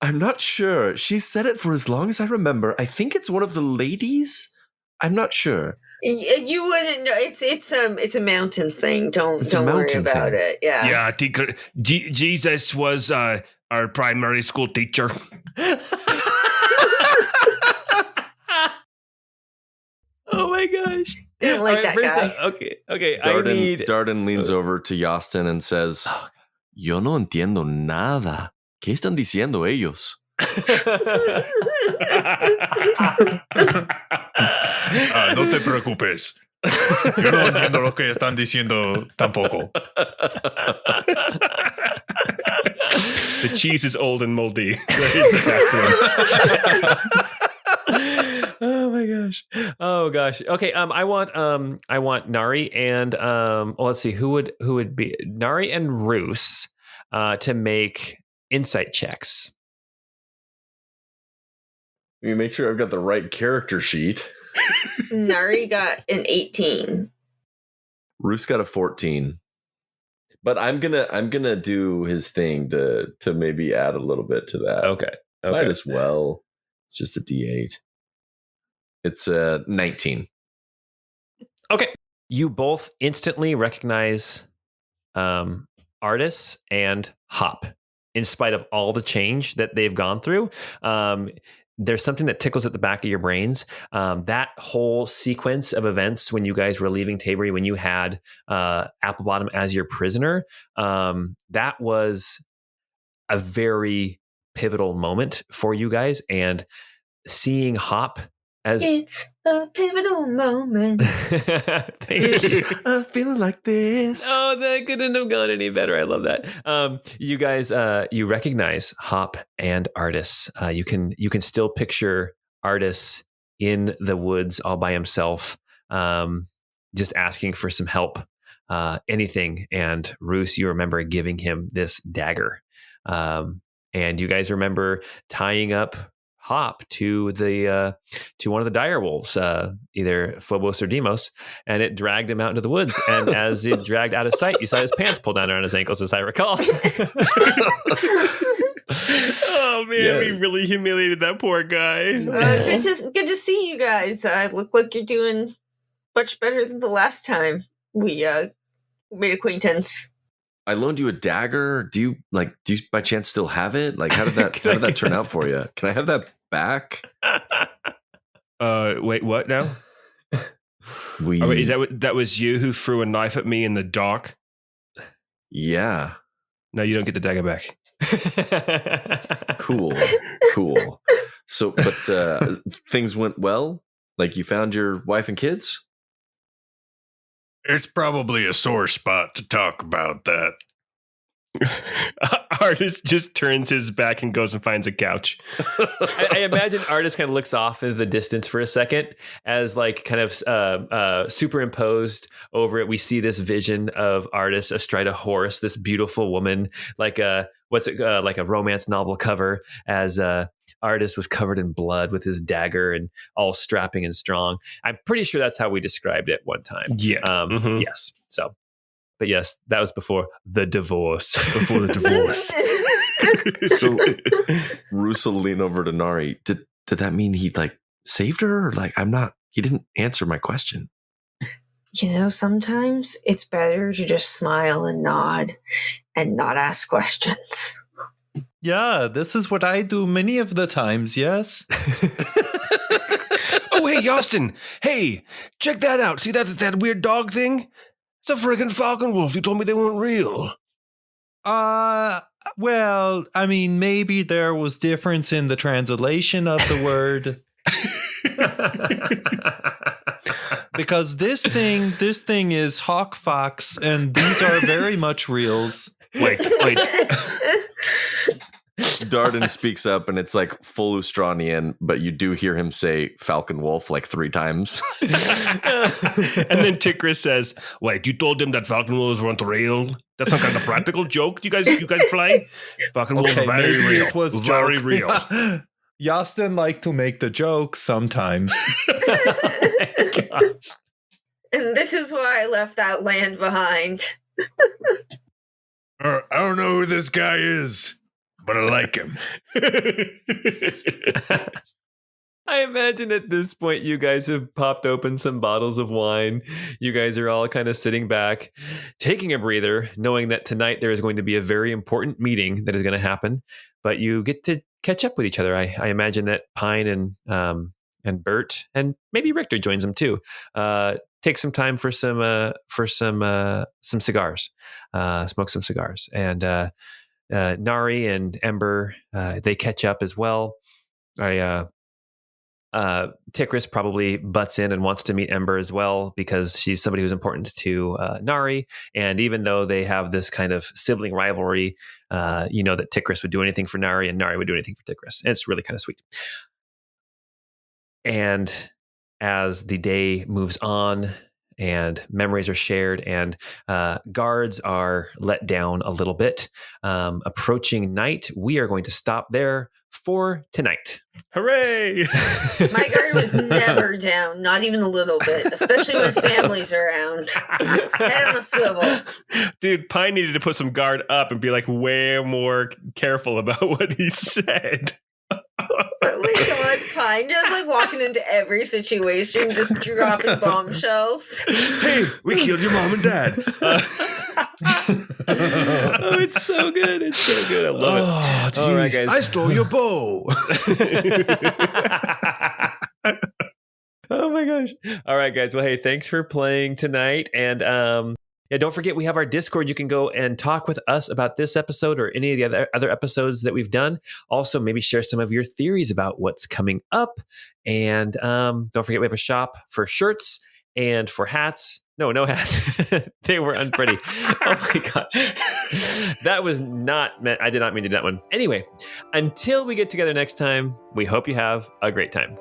I'm not sure. She said it for as long as I remember. I think it's one of the ladies. I'm not sure. You wouldn't know. It's a mountain thing. Don't worry mountain about thing. it. Yeah. Yeah, I think Jesus was our primary school teacher. Oh my gosh. Didn't like that guy. Okay. Darden leans over to Yostin and says, Yo no entiendo nada. ¿Qué están diciendo ellos? No te preocupes. Yo no entiendo lo que están diciendo tampoco. The cheese is old and moldy. Oh my gosh. Oh gosh. Okay. I want Nari and let's see who would be Nari and Rousse to make insight checks. Let me make sure I've got the right character sheet. Nari got an 18. Rousse got a 14. But I'm gonna do his thing to maybe add a little bit to that. Okay. Might as well. It's just a D8. It's a 19. Okay. You both instantly recognize Artis and Hop, in spite of all the change that they've gone through. There's something that tickles at the back of your brains. That whole sequence of events when you guys were leaving Tabery, when you had Applebottom as your prisoner, that was a very pivotal moment for you guys. And seeing Hop as it's a pivotal moment. It's a feeling like this. Oh, that couldn't have gone any better. I love that. You guys, you recognize Hop and Artis. You can still picture Artis in the woods all by himself, just asking for some help, anything. And Rousse, you remember giving him this dagger, and you guys remember tying up Hop to one of the dire wolves, either Phobos or Demos, and it dragged him out into the woods. And as it dragged out of sight, you saw his pants pull down around his ankles, as I recall. Oh man, we really humiliated that poor guy. Good to see you guys. Look like you're doing much better than the last time we made acquaintance. I loaned you a dagger. Do you by chance still have it? Like, how did that turn out for you? Can I have that back? Wait, what now? Wait, that was you who threw a knife at me in the dark? Yeah. No, you don't get the dagger back. Cool. So, but things went well? Like, you found your wife and kids? It's probably a sore spot to talk about that. Artis just turns his back and goes and finds a couch. I imagine Artis kind of looks off into the distance for a second as like kind of superimposed over it. We see this vision of Artis astride a horse, this beautiful woman, like like a romance novel cover, as Artis was covered in blood with his dagger and all strapping and strong. I'm pretty sure that's how we described it one time. Yeah. Yes. So, but yes, that was before the divorce. Before the divorce. So Rousse will lean over to Nari. Did that mean he like saved her? Or like, he didn't answer my question. You know, sometimes it's better to just smile and nod and not ask questions. Yeah, this is what I do many of the times, yes? Oh, hey, Yostin. Hey, check that out. See that weird dog thing? It's a friggin' falcon wolf. You told me they weren't real. Well, I mean, maybe there was difference in the translation of the word. Because this thing is hawk fox, and these are very much reals. Wait. Darden speaks up, and it's like full Ustranian, but you do hear him say Falcon Wolf like 3 times. And then Tikris says, "Wait, you told him that Falcon Wolves weren't real? That's some kind of practical joke you guys play? Falcon Wolves are very maybe real. it was very joke. real." Yastin liked to make the jokes sometimes. Gosh. And this is why I left that land behind. I don't know who this guy is, but I like him. I imagine at this point you guys have popped open some bottles of wine. You guys are all kind of sitting back, taking a breather, knowing that tonight there is going to be a very important meeting that is going to happen. But you get to catch up with each other. I imagine that Pine and Bert and maybe Richter joins them too. Take some time for some cigars, smoke some cigars, and Nari and Ember they catch up as well. Tikris probably butts in and wants to meet Ember as well because she's somebody who's important to Nari. And even though they have this kind of sibling rivalry, you know that Tikris would do anything for Nari and Nari would do anything for Tikris. And it's really kind of sweet. And as the day moves on and memories are shared and guards are let down a little bit, approaching night, we are going to stop there for tonight. Hooray! My guard was never down, not even a little bit, especially when family's around. Head on a swivel. Dude, Pine needed to put some guard up and be like way more careful about what he said. Oh my god, Pine just like walking into every situation, just dropping bombshells. Hey, we killed your mom and dad. Oh, it's so good. It's so good. I love it. Geez, All right, guys. I stole your bow. Oh my gosh. All right, guys. Well, hey, thanks for playing tonight. And yeah, don't forget we have our Discord. You can go and talk with us about this episode or any of the other episodes that we've done. Also, maybe share some of your theories about what's coming up. And don't forget we have a shop for shirts and for hats. No hats. They were unpretty. Oh my gosh. That was not meant. I did not mean to do that one. Anyway, until we get together next time, we hope you have a great time.